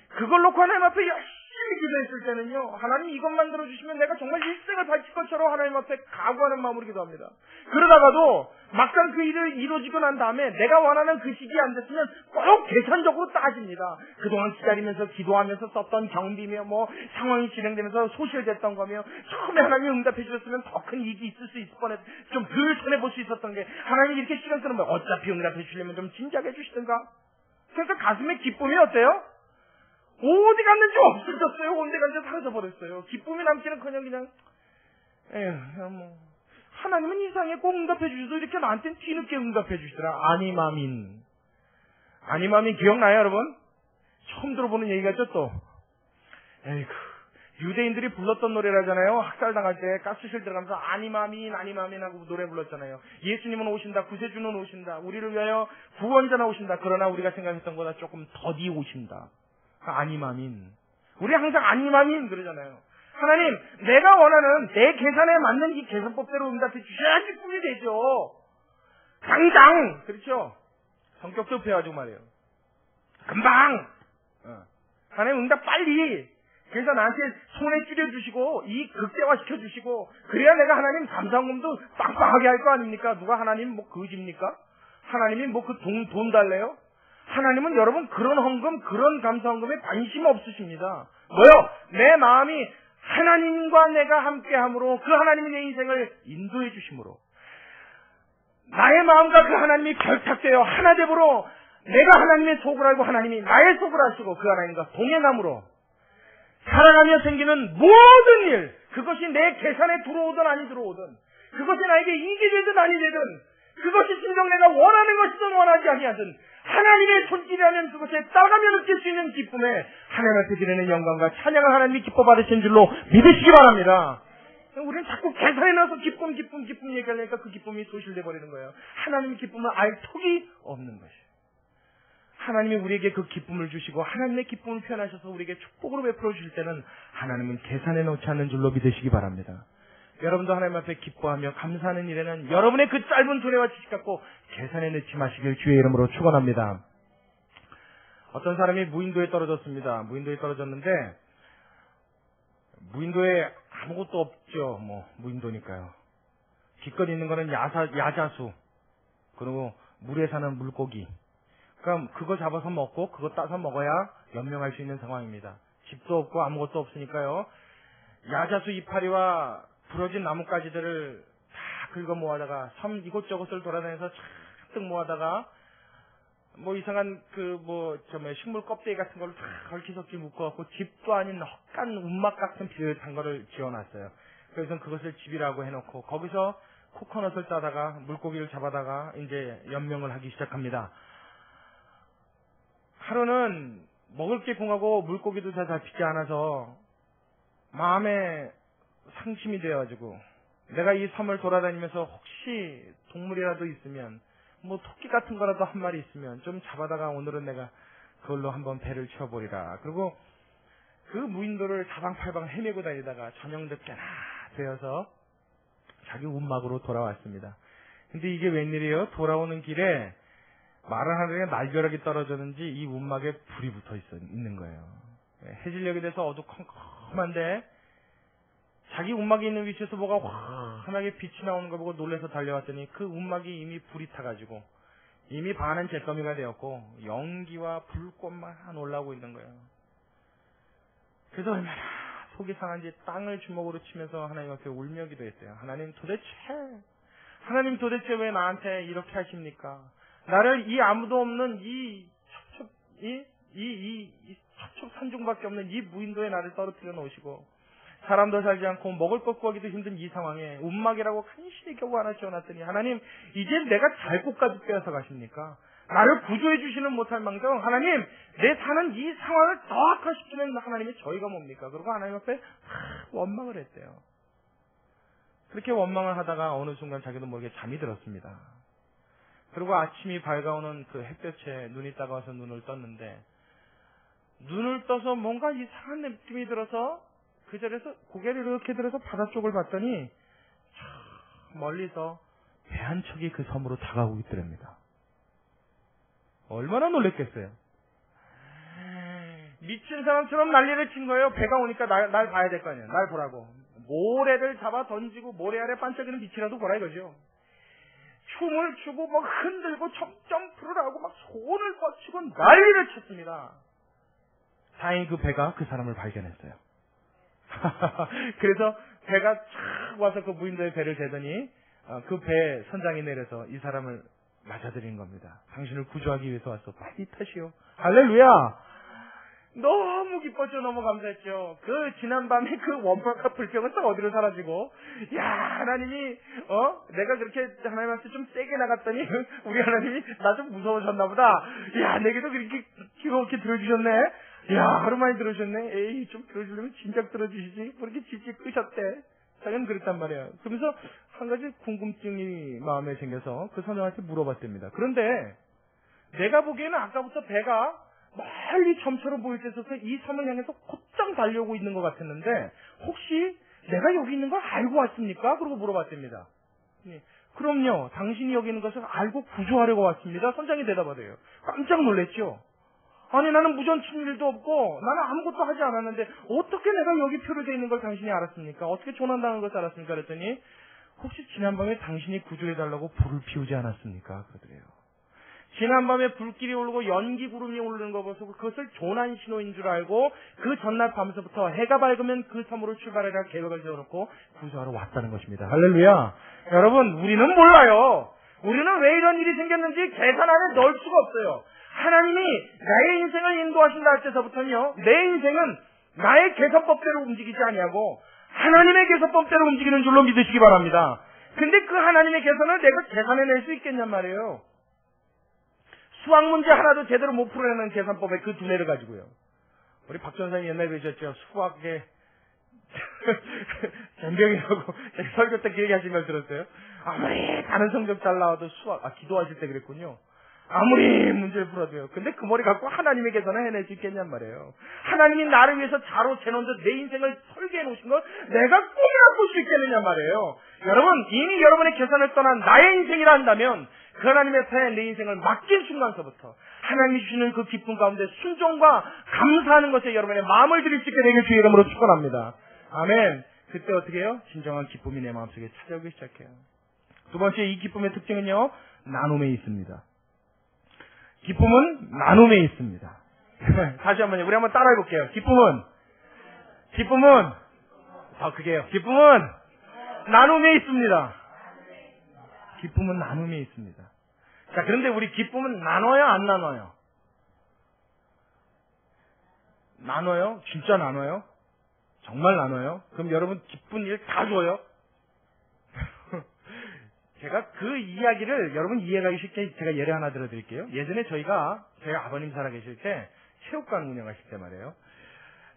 그걸 놓고 하나님 앞에 열심히 열심히 기도했을 때는요, 하나님 이것만 들어주시면 내가 정말 일생을 바칠 것처럼 하나님 앞에 각오하는 마음으로 기도합니다. 그러다가도 막상 그 일을 이루어지고 난 다음에 내가 원하는 그 시기에 안 됐으면 꼭 계산적으로 따집니다. 그동안 기다리면서 기도하면서 썼던 경비며 상황이 진행되면서 소실됐던 거며 처음에 하나님이 응답해 주셨으면 더 큰 이익이 있을 수 있을 뻔했, 좀 덜 손해볼 수 있었던 게 하나님이 이렇게 시간 쓰는 거예요. 어차피 응답해 주시려면 좀 진작에 주시든가. 그러니까 가슴에 기쁨이 어때요? 어디 갔는지 없어졌어요. 온데 간지 사라져버렸어요. 기쁨이 남기는커녕 그냥 하나님은 이상해 꼭 응답해 주셔도 이렇게 나한테는 뒤늦게 응답해 주시더라. 아니마민 기억나요 여러분? 처음 들어보는 얘기가죠 또. 에이구, 유대인들이 불렀던 노래라잖아요. 학살당할 때 가스실 들어가면서 아니마민 하고 노래 불렀잖아요. 예수님은 오신다, 구세주는 오신다, 우리를 위하여 구원자나 오신다. 그러나 우리가 생각했던 것보다 조금 더디 오신다. 아니마민. 우리 항상 아니마민 그러잖아요. 하나님, 내가 원하는 내 계산에 맞는 이 계산법대로 응답해 주셔야 기쁨이 되죠. 당장! 그렇죠? 성격도 배워가지고 말이에요. 금방! 하나님 응답 빨리! 그래서 나한테 손에 줄여주시고, 이 극대화시켜주시고, 그래야 내가 하나님 감사헌금도 빵빵하게 할 거 아닙니까? 누가 하나님 거지입니까? 하나님이 돈 달래요? 하나님은 여러분 그런 헌금, 그런 감사헌금에 관심 없으십니다. 뭐요? 내 마음이 하나님과 내가 함께함으로 그 하나님이 내 인생을 인도해 주심으로 나의 마음과 그 하나님이 결탁되어 하나 되므로 내가 하나님의 속을 알고 하나님이 나의 속을 아시고 그 하나님과 동행함으로 살아가며 생기는 모든 일, 그것이 내 계산에 들어오든 아니 들어오든, 그것이 나에게 이익이 되든 아니 되든, 그것이 진정 내가 원하는 것이든 원하지 아니하든 하나님의 손길이라면 그것에 따라가며 느낄 수 있는 기쁨에 하나님 앞에 드리는 영광과 찬양을 하나님이 기뻐 받으신 줄로 믿으시기 바랍니다. 우리는 자꾸 계산에 넣어서 기쁨 얘기하려니까 그 기쁨이 소실돼 버리는 거예요. 하나님의 기쁨을 알 턱이 없는 것이에요. 하나님이 우리에게 그 기쁨을 주시고 하나님의 기쁨을 표현하셔서 우리에게 축복으로 베풀어 주실 때는 하나님은 계산에 넣지 않는 줄로 믿으시기 바랍니다. 여러분도 하나님 앞에 기뻐하며 감사하는 일에는 여러분의 그 짧은 두뇌와 지식 갖고 계산에 넣지 마시길 주의 이름으로 축원합니다. 어떤 사람이 무인도에 떨어졌습니다. 무인도에 떨어졌는데 무인도에 아무것도 없죠. 무인도니까요. 기껏 있는 거는 야자수, 그리고 물에 사는 물고기. 그럼 그거 잡아서 먹고 그거 따서 먹어야 연명할 수 있는 상황입니다. 집도 없고 아무것도 없으니까요. 야자수 이파리와 부러진 나뭇가지들을 다 긁어 모아다가 섬 이곳저곳을 돌아다녀서 잔뜩 모아다가 이상한 식물 껍데기 같은 걸로 다 헐기석기 묶어갖고 집도 아닌 헛간 운막 같은 비슷한 거를 지어놨어요. 그래서 그것을 집이라고 해놓고 거기서 코코넛을 따다가 물고기를 잡아다가 이제 연명을 하기 시작합니다. 하루는 먹을 게 궁하고 물고기도 잘 잡히지 않아서 마음에 상심이 되어가지고 내가 이 섬을 돌아다니면서 혹시 동물이라도 있으면 토끼 같은 거라도 한 마리 있으면 좀 잡아다가 오늘은 내가 그걸로 한번 배를 채워보리라. 그리고 그 무인도를 사방팔방 헤매고 다니다가 저녁 늦게나 되어서 자기 운막으로 돌아왔습니다. 근데 이게 웬일이에요? 돌아오는 길에 마른 하늘에 날벼락이 떨어졌는지 이 운막에 불이 붙어 있는 거예요. 해질녘이 돼서 어두컴컴한데 자기 운막이 있는 위치에서 뭐가 환하게 빛이 나오는 걸 보고 놀라서 달려왔더니 그 운막이 이미 불이 타가지고 이미 반은 잿더미가 되었고 연기와 불꽃만 올라오고 있는 거예요. 그래서 얼마나 속이 상한지 땅을 주먹으로 치면서 하나님 앞에 울며 기도했어요. 하나님 도대체 왜 나한테 이렇게 하십니까? 나를 이 아무도 없는 이 첩첩 산중밖에 없는 이 무인도에 나를 떨어뜨려 놓으시고 사람도 살지 않고 먹을 것 구하기도 힘든 이 상황에 운막이라고 간신히 겨우 하나 지어놨더니 하나님 이제 내가 잘 곳까지 빼앗아 가십니까? 나를 구조해 주시는 못할 망정 하나님 내 사는 이 상황을 더 악화시키는 하나님의 저희가 뭡니까? 그리고 하나님 앞에 원망을 했대요. 그렇게 원망을 하다가 어느 순간 자기도 모르게 잠이 들었습니다. 그리고 아침이 밝아오는 그 햇볕에 눈이 따가워서 눈을 떴는데 눈을 떠서 뭔가 이상한 느낌이 들어서 그 자리에서 고개를 이렇게 들어서 바다 쪽을 봤더니 멀리서 배 한 척이 그 섬으로 다가오고 있더랍니다. 얼마나 놀랬겠어요. 미친 사람처럼 난리를 친 거예요. 배가 오니까 날 봐야 될 거 아니에요. 날 보라고. 모래를 잡아 던지고 모래 아래 반짝이는 빛이라도 보라 이거죠. 춤을 추고 막 흔들고 점프를 하고 막 손을 뻗치고 난리를 쳤습니다. 다행히 그 배가 그 사람을 발견했어요. 그래서 배가 촥 와서 그 무인도의 배를 대더니 그 배 선장이 내려서 이 사람을 맞아들인 겁니다. 당신을 구조하기 위해서 왔어. 빨리 타시오. 할렐루야. 너무 기뻤죠. 너무 감사했죠. 그 지난밤에 그 원망과 불평은 또 어디로 사라지고, 야 하나님이 내가 그렇게 하나님한테 좀 세게 나갔더니 우리 하나님이 나 좀 무서워졌나 보다. 야 내게도 그렇게 기겁게 들어주셨네. 야 하루 만에 들어주셨네. 에이 좀 들어주려면 진작 들어주시지. 뭐 이렇게 질질 끄셨대. 자기는 그랬단 말이에요. 그러면서 한 가지 궁금증이 마음에 생겨서 그 선생한테 물어봤답니다. 그런데 내가 보기에는 아까부터 배가 멀리 점처럼 보일 때 있어서 이 섬을 향해서 곧장 달려오고 있는 것 같았는데 혹시 내가 여기 있는 걸 알고 왔습니까? 그러고 물어봤답니다. 그럼요. 당신이 여기 있는 것을 알고 구조하려고 왔습니다. 선장이 대답하대요. 깜짝 놀랐죠. 아니 나는 무전 친 일도 없고 나는 아무것도 하지 않았는데 어떻게 내가 여기 표류되어 있는 걸 당신이 알았습니까? 어떻게 조난당한 것을 알았습니까? 그랬더니 혹시 지난밤에 당신이 구조해달라고 불을 피우지 않았습니까? 그러더래요. 지난밤에 불길이 오르고 연기 구름이 오르는 거 보고 그것을 조난 신호인 줄 알고 그 전날 밤서부터 해가 밝으면 그 섬으로 출발해라 계획을 세워놓고 구조하러 왔다는 것입니다. 할렐루야. 여러분 우리는 몰라요. 우리는 왜 이런 일이 생겼는지 계산 안에 넣을 수가 없어요. 하나님이 나의 인생을 인도하신다 할 때서부터는요, 내 인생은 나의 계산법대로 움직이지 아니하고 하나님의 계산법대로 움직이는 줄로 믿으시기 바랍니다. 근데 그 하나님의 계산을 내가 계산해낼 수 있겠냔 말이에요. 수학 문제 하나도 제대로 못 풀어내는 계산법의 그 두뇌를 가지고요. 우리 박 전사님 옛날에 그러셨죠. 수학에 전병이라고 설교 때 그 얘기하신 걸 들었어요. 아무리 다른 성적 잘 나와도 기도하실 때 그랬군요. 아무리 문제를 풀어도요. 근데 그 머리 갖고 하나님의 계산을 해낼 수 있겠냔 말이에요. 하나님이 나를 위해서 자로 재놓은 내 인생을 설계해 놓으신 걸 내가 꿈이라 꿀 수 있겠느냐 말이에요. 여러분 이미 여러분의 계산을 떠난 나의 인생이라 한다면 그 하나님의 편에 내 인생을 맡긴 순간서부터 하나님이 주시는 그 기쁨 가운데 순종과 감사하는 것에 여러분의 마음을 드릴 수 있게 되길 주의 이름으로 축원합니다. 아멘. 그때 어떻게 해요? 진정한 기쁨이 내 마음속에 찾아오기 시작해요. 두 번째 이 기쁨의 특징은요. 나눔에 있습니다. 기쁨은 나눔에 있습니다. 다시 한번요. 우리 한번 따라해 볼게요. 기쁨은 더 크게요. 기쁨은 나눔에 있습니다. 기쁨은 나눔에 있습니다. 자, 그런데 우리 기쁨은 나눠요, 안 나눠요? 나눠요? 진짜 나눠요? 정말 나눠요? 그럼 여러분 기쁜 일 다 줘요? 제가 그 이야기를 여러분 이해하기 쉽게 제가 예를 하나 들어드릴게요. 예전에 저희 아버님 살아계실 때 체육관 운영하실 때 말이에요.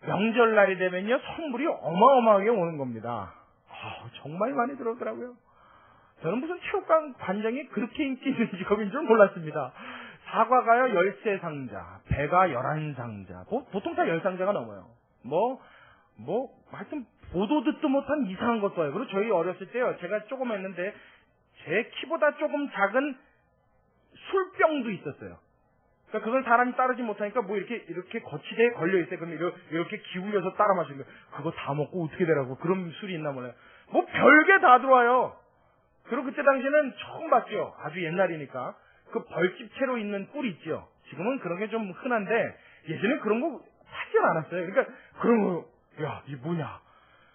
명절날이 되면요 선물이 어마어마하게 오는 겁니다. 정말 많이 들어오더라고요. 저는 무슨 체육관 관장이 그렇게 인기 있는 직업인 줄 몰랐습니다. 사과가요 13상자, 배가 11상자, 보통 다 10상자가 넘어요. 하여튼 보도 듣도 못한 이상한 것도 와요. 그리고 저희 어렸을 때요 제가 조금 했는데 제 키보다 조금 작은 술병도 있었어요. 그러니까 그걸 사람이 따르지 못하니까 이렇게 거치대에 걸려있어요. 그럼 이렇게 기울여서 따라 마시는 거예요. 그거 다 먹고 어떻게 되라고. 그런 술이 있나 몰라요. 별게 다 들어와요. 그리고 그때 당시에는 처음 봤죠. 아주 옛날이니까. 그 벌집채로 있는 꿀 있죠. 지금은 그런 게 좀 흔한데 예전에 그런 거 하지 않았어요. 그러니까 그런 거, 이게 뭐냐.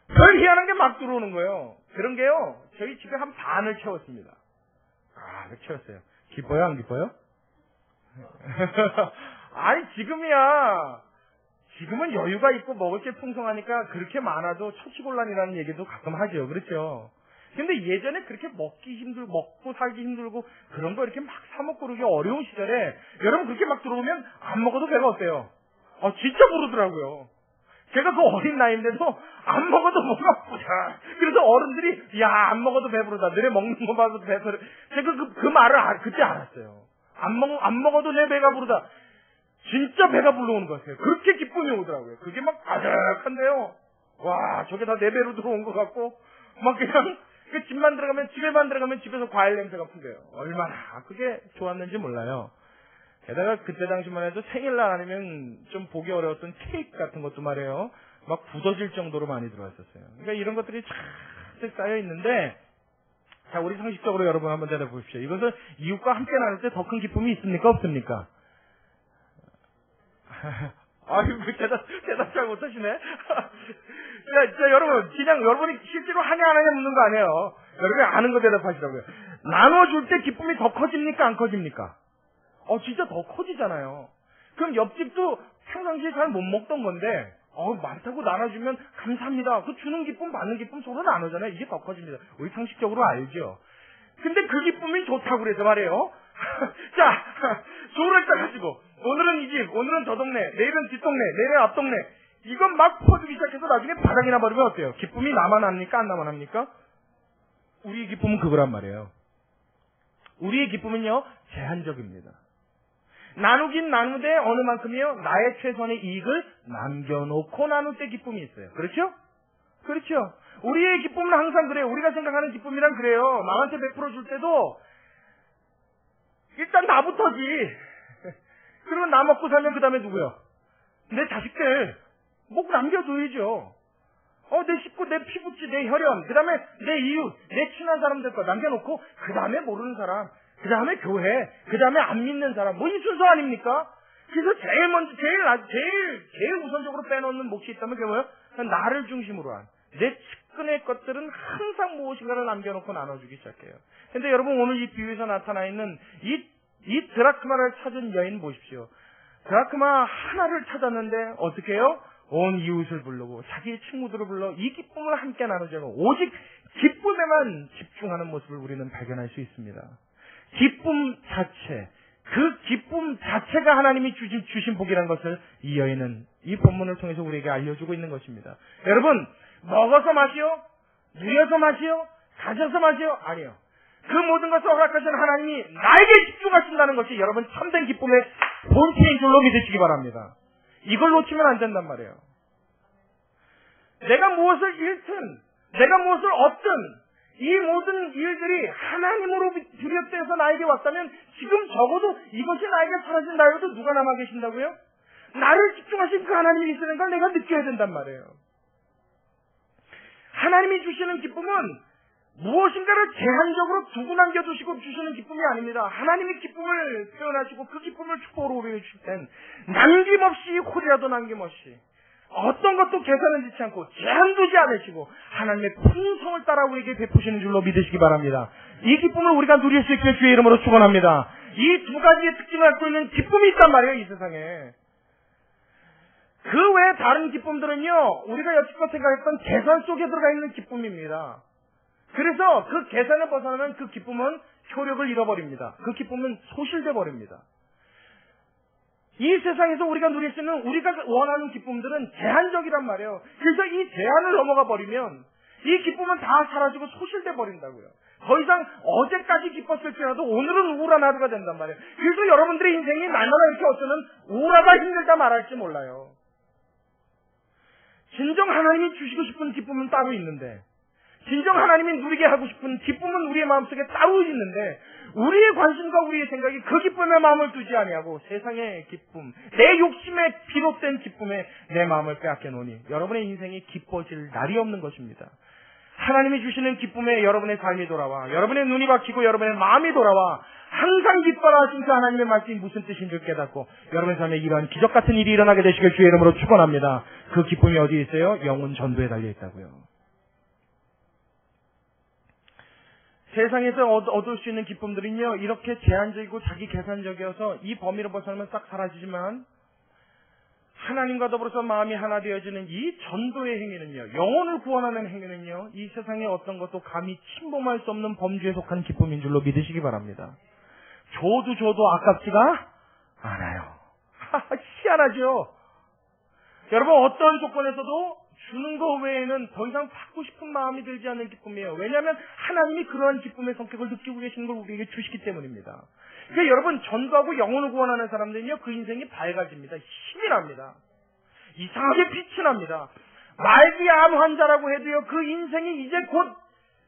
별 희한한 게 막 들어오는 거예요. 그런 게요. 저희 집에 한 반을 채웠습니다. 채웠어요. 기뻐요? 안 기뻐요? 아니 지금은 여유가 있고 먹을 게 풍성하니까 그렇게 많아도 처치곤란이라는 얘기도 가끔 하죠. 그렇죠? 근데 예전에 그렇게 먹고 살기 힘들고 그런 거 이렇게 막 사먹고 그러기 어려운 시절에 여러분 그렇게 막 들어오면 안 먹어도 배가 어때요? 진짜 부르더라고요. 제가 그 어린 나이인데도 안 먹어도 뭐가 부자. 그래서 어른들이 안 먹어도 배부르다. 너네 먹는 거 봐도 배부르다. 제가 그 말을 그때 알았어요. 안 먹어도 내 배가 부르다. 진짜 배가 불러오는 것 같아요. 그렇게 기쁨이 오더라고요. 그게 막 아득한데요. 와, 저게 다 내 배로 들어온 것 같고 막 그냥 집에만 들어가면 집에서 과일 냄새가 풍겨요. 얼마나 그게 좋았는지 몰라요. 게다가 그때 당시만 해도 생일날 아니면 좀 보기 어려웠던 케이크 같은 것도 말이에요. 막 굳어질 정도로 많이 들어왔었어요. 그러니까 이런 것들이 쫙 쌓여 있는데, 자, 우리 상식적으로 여러분 한번 대답해 보십시오. 이것은 이웃과 함께 나눌 때 더 큰 기쁨이 있습니까? 없습니까? 아유, 대답 잘 못하시네. 자, 여러분, 그냥 여러분이 실제로 하냐 안 하냐 묻는 거 아니에요. 여러분이 아는 거 대답하시라고요. 나눠줄 때 기쁨이 더 커집니까? 안 커집니까? 진짜 더 커지잖아요. 그럼 옆집도 평상시에 잘 못 먹던 건데, 많다고 나눠주면 감사합니다. 그 주는 기쁨, 받는 기쁨 서로 나누잖아요. 이게 더 커집니다. 우리 상식적으로 알죠. 근데 그 기쁨이 좋다고 그래서 말이에요. 자, 조를 짜가지고, 오늘은 이 집, 오늘은 저 동네, 내일은 뒷동네, 내일은 앞동네, 이건 막 퍼주기 시작해서 나중에 바닥이나 버리면 어때요? 기쁨이 나만 합니까? 안 나만 합니까? 우리의 기쁨은 그거란 말이에요. 우리의 기쁨은요, 제한적입니다. 나누긴 나누되 어느 만큼이요? 나의 최선의 이익을 남겨놓고 나눌 때 기쁨이 있어요. 그렇죠? 그렇죠. 우리의 기쁨은 항상 그래요. 우리가 생각하는 기쁨이란 그래요. 남한테 100% 줄 때도 일단 나부터지. 그리고 나 먹고 살면 그 다음에 누구요? 내 자식들 목 남겨둬야죠. 내 식구, 내 피부치, 내 혈연, 그 다음에 내 이웃, 내 친한 사람들 거 남겨놓고 그 다음에 모르는 사람, 그 다음에 교회, 그 다음에 안 믿는 사람, 뭐 이 순서 아닙니까? 그래서 제일 먼저, 제일 우선적으로 빼놓는 몫이 있다면 그게 뭐예요? 나를 중심으로 한, 내 측근의 것들은 항상 무엇인가를 남겨놓고 나눠주기 시작해요. 근데 여러분 오늘 이 비유에서 나타나 있는 이 드라크마를 찾은 여인 보십시오. 드라크마 하나를 찾았는데 어떻게 해요? 온 이웃을 부르고 자기의 친구들을 불러 이 기쁨을 함께 나누자고 오직 기쁨에만 집중하는 모습을 우리는 발견할 수 있습니다. 기쁨 자체, 그 기쁨 자체가 하나님이 주신 복이라는 것을 이 여인은 이 본문을 통해서 우리에게 알려주고 있는 것입니다. 여러분, 먹어서 마시오? 누려서 마시오? 가져서 마시오? 아니요. 그 모든 것을 허락하신 하나님이 나에게 집중하신다는 것이 여러분 참된 기쁨의 본체인 줄로 믿으시기 바랍니다. 이걸 놓치면 안 된단 말이에요. 내가 무엇을 잃든, 내가 무엇을 얻든, 이 모든 일들이 하나님으로 비롯돼서 나에게 왔다면 지금 적어도 이것이 나에게 사라진다 해도 누가 남아 계신다고요? 나를 집중하신 그 하나님이 있는 걸 내가 느껴야 된단 말이에요. 하나님이 주시는 기쁨은 무엇인가를 제한적으로 두고 남겨두시고 주시는 기쁨이 아닙니다. 하나님이 기쁨을 표현하시고 그 기쁨을 축복으로 우리에게 주실 땐 남김없이 호리라도 남김없이 어떤 것도 계산을 짓지 않고 제한 두지 않으시고 하나님의 풍성을 따라 우리에게 베푸시는 줄로 믿으시기 바랍니다. 이 기쁨을 우리가 누릴 수 있게 주의 이름으로 축원합니다. 이 두 가지의 특징을 갖고 있는 기쁨이 있단 말이에요. 이 세상에. 그 외에 다른 기쁨들은요, 우리가 여태껏 생각했던 계산 속에 들어가 있는 기쁨입니다. 그래서 그 계산을 벗어나면 그 기쁨은 효력을 잃어버립니다. 그 기쁨은 소실돼 버립니다. 이 세상에서 우리가 누릴 수 있는 우리가 원하는 기쁨들은 제한적이란 말이에요. 그래서 이 제한을 넘어가 버리면 이 기쁨은 다 사라지고 소실돼 버린다고요. 더 이상 어제까지 기뻤을지라도 오늘은 우울한 하루가 된단 말이에요. 그래서 여러분들의 인생이 날마다 이렇게 어쩌면 우울하다 힘들다 말할지 몰라요. 진정 하나님이 주시고 싶은 기쁨은 따로 있는데, 진정 하나님이 누리게 하고 싶은 기쁨은 우리의 마음속에 따로 있는데, 우리의 관심과 우리의 생각이 그 기쁨에 마음을 두지 아니하고 세상의 기쁨, 내 욕심에 비롯된 기쁨에 내 마음을 빼앗겨 놓으니 여러분의 인생이 기뻐질 날이 없는 것입니다. 하나님이 주시는 기쁨에 여러분의 삶이 돌아와, 여러분의 눈이 박히고 여러분의 마음이 돌아와 항상 기뻐라 하신 그 하나님의 말씀이 무슨 뜻인 줄 깨닫고 여러분의 삶에 이러한 기적 같은 일이 일어나게 되시길 주의 이름으로 축원합니다. 그 기쁨이 어디에 있어요? 영혼 전도에 달려 있다고요. 세상에서 얻을 수 있는 기쁨들은요, 이렇게 제한적이고 자기 계산적이어서 이 범위를 벗어나면 싹 사라지지만 하나님과 더불어서 마음이 하나 되어지는 이 전도의 행위는요, 영혼을 구원하는 행위는요, 이 세상에 어떤 것도 감히 침범할 수 없는 범주에 속한 기쁨인 줄로 믿으시기 바랍니다. 줘도 아깝지가 않아요. 희한하죠? 여러분, 어떤 조건에서도 주는 것 외에는 더 이상 받고 싶은 마음이 들지 않는 기쁨이에요. 왜냐하면 하나님이 그러한 기쁨의 성격을 느끼고 계시는 걸 우리에게 주시기 때문입니다. 그러니까 여러분, 전도하고 영혼을 구원하는 사람들은요, 그 인생이 밝아집니다. 힘이 납니다. 이상하게 빛이 납니다. 말기암 환자라고 해도요, 그 인생이 이제 곧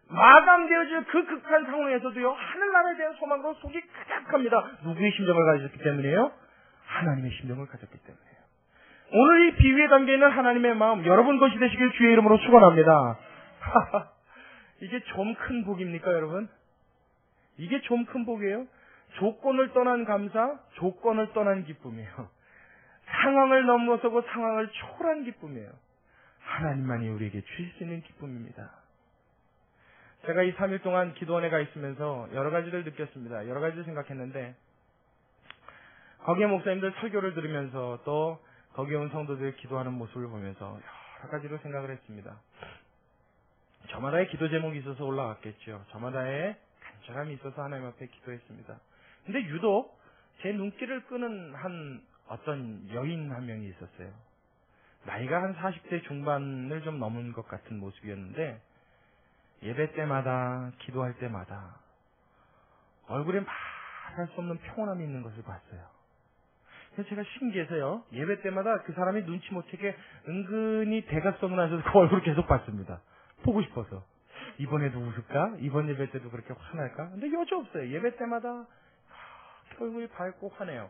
마감되어질 그 극한 상황에서도요, 하늘나라에 대한 소망으로 속이 가득합니다. 누구의 심정을 가졌기 때문이에요? 하나님의 심정을 가졌기 때문이에요. 오늘 이 비유에 담겨있는 하나님의 마음, 여러분 것이 되시길 주의 이름으로 축원합니다. 이게 좀 큰 복입니까, 여러분? 이게 좀 큰 복이에요? 조건을 떠난 감사, 조건을 떠난 기쁨이에요. 상황을 넘어서고 상황을 초월한 기쁨이에요. 하나님만이 우리에게 주실 수 있는 기쁨입니다. 제가 이 3일 동안 기도원에 가 있으면서 여러 가지를 느꼈습니다. 여러 가지를 생각했는데, 거기에 목사님들 설교를 들으면서 또 거기에 온 성도들 기도하는 모습을 보면서 여러 가지로 생각을 했습니다. 저마다의 기도 제목이 있어서 올라갔겠죠. 저마다의 간절함이 있어서 하나님 앞에 기도했습니다. 근데 유독 제 눈길을 끄는 한 어떤 여인 한 명이 있었어요. 나이가 한 40대 중반을 좀 넘은 것 같은 모습이었는데, 예배 때마다, 기도할 때마다 얼굴에 말할 수 없는 평온함이 있는 것을 봤어요. 그래서 제가 신기해서요, 예배 때마다 그 사람이 눈치 못 채게 은근히 대각선을 하셔서 그 얼굴을 계속 봤습니다. 보고 싶어서. 이번에도 웃을까? 이번 예배 때도 그렇게 화날까? 근데 여지없어요. 예배 때마다 얼굴이 밝고 화내요.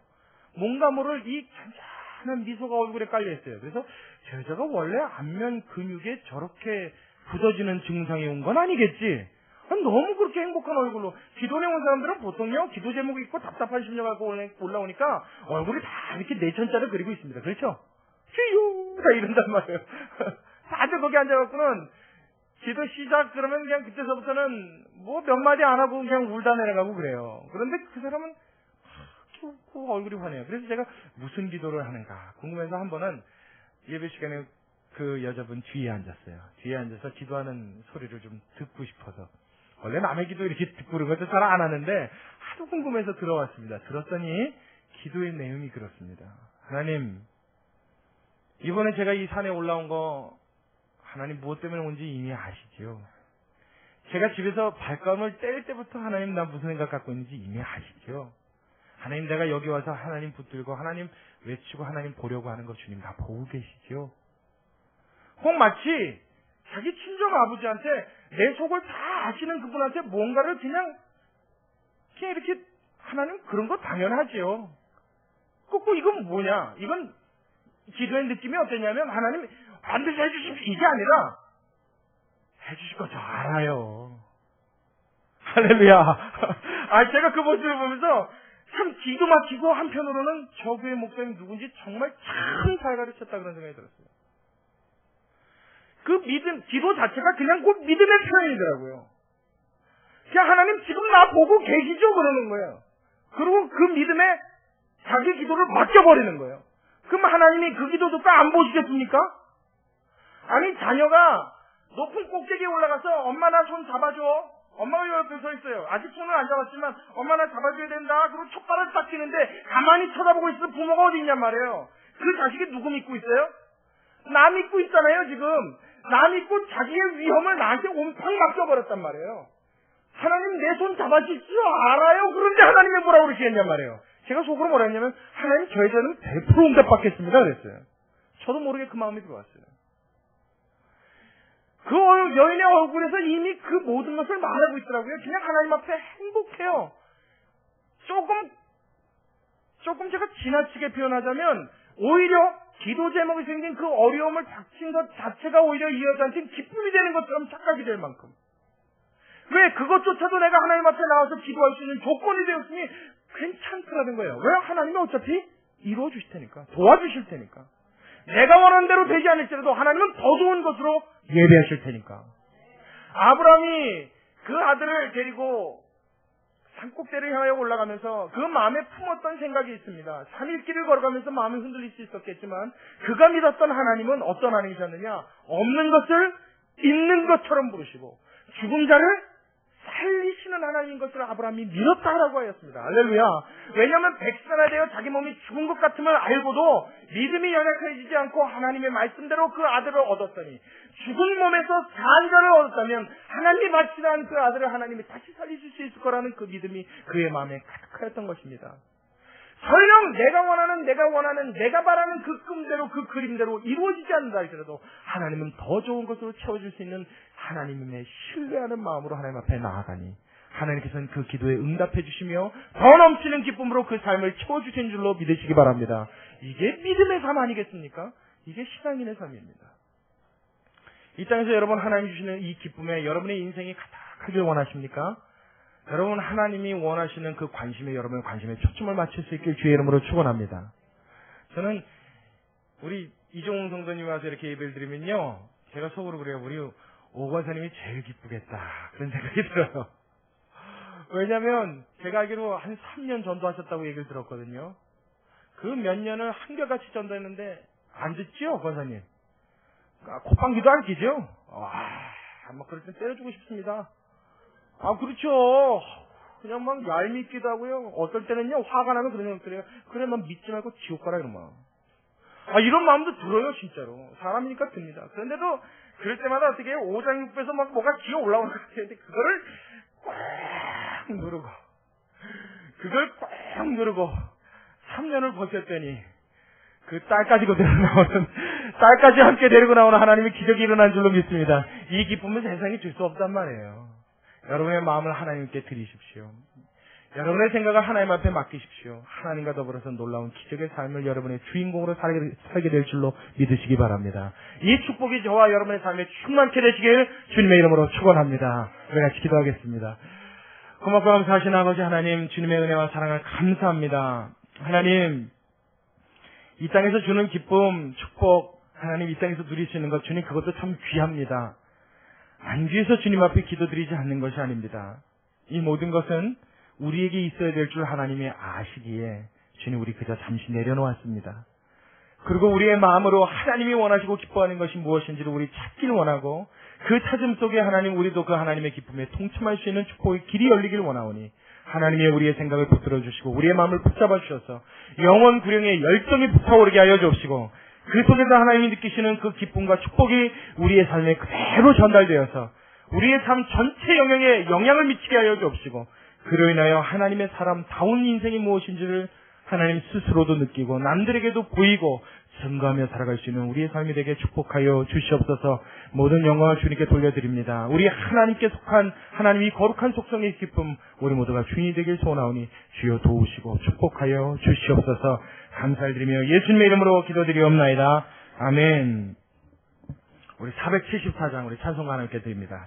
뭔가 모를 이 잔잔한 미소가 얼굴에 깔려있어요. 그래서 저 여자가 원래 안면 근육에 저렇게 굳어지는 증상이 온 건 아니겠지? 너무 그렇게 행복한 얼굴로. 기도에 온 사람들은 보통요, 기도 제목이 있고 답답한 심정 갖고 올라오니까 얼굴이 다 이렇게 내천자를 그리고 있습니다. 그렇죠? 휴유! 다 이런단 말이에요. 다들 거기 앉아갖고는 기도 시작 그러면 그냥 그때서부터는 뭐 몇 마디 안 하고 그냥 울다 내려가고 그래요. 그런데 그 사람은 그 얼굴이 환해요. 그래서 제가 무슨 기도를 하는가 궁금해서 한 번은 예배 시간에 그 여자분 뒤에 앉았어요. 뒤에 앉아서 기도하는 소리를 좀 듣고 싶어서. 원래 남의 기도 이렇게 듣고 그런 것도 잘 안 하는데 하도 궁금해서 들어왔습니다. 들었더니 기도의 내용이 그렇습니다. 하나님, 이번에 제가 이 산에 올라온 거 하나님 무엇 때문에 온지 이미 아시죠? 제가 집에서 발걸음을 뗄 때부터 하나님 나 무슨 생각 갖고 있는지 이미 아시죠? 하나님, 내가 여기 와서 하나님 붙들고 하나님 외치고 하나님 보려고 하는 거 주님 다 보고 계시죠? 꼭 마치 자기 친정 아버지한테 내 속을 다 아시는 그분한테 뭔가를 그냥 이렇게 하나님 그런 거 당연하지요. 꼭 이건 뭐냐? 이건 기도의 느낌이 어떠냐면 하나님 반드시 해주십시오 이게 아니라 해주실 거 저 알아요. 할렐루야. 제가 그 모습을 보면서 참 기도 막히고 한편으로는 저 교회 목사님 누군지 정말 참 잘 가르쳤다 그런 생각이 들었어요. 그 믿음, 기도 자체가 그냥 곧 믿음의 표현이더라고요. 그냥 하나님 지금 나 보고 계시죠? 그러는 거예요. 그리고 그 믿음에 자기 기도를 맡겨버리는 거예요. 그럼 하나님이 그 기도 듣고 안 보시겠습니까? 아니, 자녀가 높은 꼭대기에 올라가서 엄마 나 손 잡아줘. 엄마가 옆에 서 있어요. 아직 손을 안 잡았지만 엄마 나 잡아줘야 된다. 그리고 촉발을 딱 치는데 가만히 쳐다보고 있을 부모가 어디 있냔 말이에요. 그 자식이 누구 믿고 있어요? 나 믿고 있잖아요, 지금. 나 믿고 자기의 위험을 나한테 온팡 맡겨버렸단 말이에요. 하나님 내 손 잡아주시죠? 알아요. 그런데 하나님이 뭐라고 그러시겠냔 말이에요. 제가 속으로 뭐라 했냐면 하나님 저 여자는 100% 응답받겠습니다 그랬어요. 저도 모르게 그 마음이 들어왔어요. 그 여인의 얼굴에서 이미 그 모든 것을 말하고 있더라고요. 그냥 하나님 앞에 행복해요. 조금 제가 지나치게 표현하자면 오히려 기도 제목이 생긴 그 어려움을 닥친 것 자체가 오히려 이 여자한테는 기쁨이 되는 것처럼 착각이 될 만큼. 왜? 그것조차도 내가 하나님 앞에 나와서 기도할 수 있는 조건이 되었으니 괜찮더라는 거예요. 왜? 하나님이 어차피 이루어 주실 테니까. 도와주실 테니까. 내가 원하는 대로 되지 않을지라도 하나님은 더 좋은 것으로 예배하실 테니까. 아브라함이 그 아들을 데리고 산꼭대를 향하여 올라가면서 그 마음에 품었던 생각이 있습니다. 3일 길을 걸어가면서 마음이 흔들릴 수 있었겠지만 그가 믿었던 하나님은 어떤 하나님이셨느냐? 없는 것을 있는 것처럼 부르시고 죽은 자를 살리시는 하나님인 것을 아브라함이 믿었다라고 하였습니다. 할렐루야. 왜냐하면 백세나 되어 자기 몸이 죽은 것 같음을 알고도 믿음이 연약해지지 않고 하나님의 말씀대로 그 아들을 얻었더니 죽은 몸에서 산 자를 얻었다면 하나님이 바치는 그 아들을 하나님이 다시 살리실 수 있을 거라는 그 믿음이 그의 마음에 가득하였던 것입니다. 설령 내가 원하는, 내가 바라는 그 꿈대로, 그 그림대로 이루어지지 않는다 할지라도 하나님은 더 좋은 것으로 채워줄 수 있는 하나님의 신뢰하는 마음으로 하나님 앞에 나아가니 하나님께서는 그 기도에 응답해 주시며 더 넘치는 기쁨으로 그 삶을 채워주신 줄로 믿으시기 바랍니다. 이게 믿음의 삶 아니겠습니까? 이게 신앙인의 삶입니다. 이 땅에서 여러분 하나님 주시는 이 기쁨에 여러분의 인생이 가득하길 원하십니까? 여러분 하나님이 원하시는 그 관심에 여러분의 관심에 초점을 맞출 수 있길 주의 이름으로 축원합니다. 저는 우리 이종훈 성도님 와서 이렇게 예배를 드리면요, 제가 속으로 그래요. 우리 오 권사님이 제일 기쁘겠다 그런 생각이 들어요. 왜냐하면 제가 알기로 한 3년 전도하셨다고 얘기를 들었거든요. 그 몇 년을 한결같이 전도했는데 안 듣죠, 권사님? 콧방귀도 안 끼죠? 막 그럴 땐 때려주고 싶습니다. 그렇죠. 그냥 막 얄밉기도 하고요. 어떨 때는요, 화가 나면 그런 생각 들어요. 그래, 막 믿지 말고 지옥 가라, 이런 마음. 이런 마음도 들어요, 진짜로. 사람이니까 듭니다. 그런데도 그럴 때마다 어떻게 해요? 오장육부에서 막 뭐가 기어 올라오는 것 같아요. 근데 그거를 꽉 누르고, 그걸 꽉 누르고, 3년을 버텼더니, 그 딸까지 딸까지 함께 데리고 나오는 하나님의 기적이 일어난 줄로 믿습니다. 이 기쁨은 세상에 줄 수 없단 말이에요. 여러분의 마음을 하나님께 드리십시오. 여러분의 생각을 하나님 앞에 맡기십시오. 하나님과 더불어서 놀라운 기적의 삶을 여러분의 주인공으로 살게 될 줄로 믿으시기 바랍니다. 이 축복이 저와 여러분의 삶에 충만케 되시길 주님의 이름으로 축원합니다. 우리 같이 기도하겠습니다. 고맙고 감사하신 아버지 하나님, 주님의 은혜와 사랑을 감사합니다. 하나님, 이 땅에서 주는 기쁨, 축복, 하나님 이 땅에서 누릴 수 있는 것, 주님 그것도 참 귀합니다. 안 귀해서 주님 앞에 기도드리지 않는 것이 아닙니다. 이 모든 것은 우리에게 있어야 될 줄 하나님이 아시기에 주님 우리 그저 잠시 내려놓았습니다. 그리고 우리의 마음으로 하나님이 원하시고 기뻐하는 것이 무엇인지를 우리 찾길 원하고 그 찾음 속에 하나님 우리도 그 하나님의 기쁨에 통참할 수 있는 축복의 길이 열리길 원하오니 하나님이 우리의 생각을 붙들어 주시고 우리의 마음을 붙잡아 주셔서 영원 구령의 열정이 불타오르게 하여 주옵시고 그 속에서 하나님이 느끼시는 그 기쁨과 축복이 우리의 삶에 그대로 전달되어서 우리의 삶 전체 영역에 영향을 미치게 하여 주옵시고 그로 인하여 하나님의 사람다운 인생이 무엇인지를 하나님 스스로도 느끼고 남들에게도 보이고 증거하며 살아갈 수 있는 우리의 삶이 되게 축복하여 주시옵소서. 모든 영광을 주님께 돌려드립니다. 우리 하나님께 속한 하나님이 거룩한 속성의 기쁨 우리 모두가 주인이 되길 소원하오니 주여 도우시고 축복하여 주시옵소서. 감사를 드리며 예수님의 이름으로 기도드리옵나이다. 아멘. 우리 474장 우리 찬송가 하나님께 드립니다.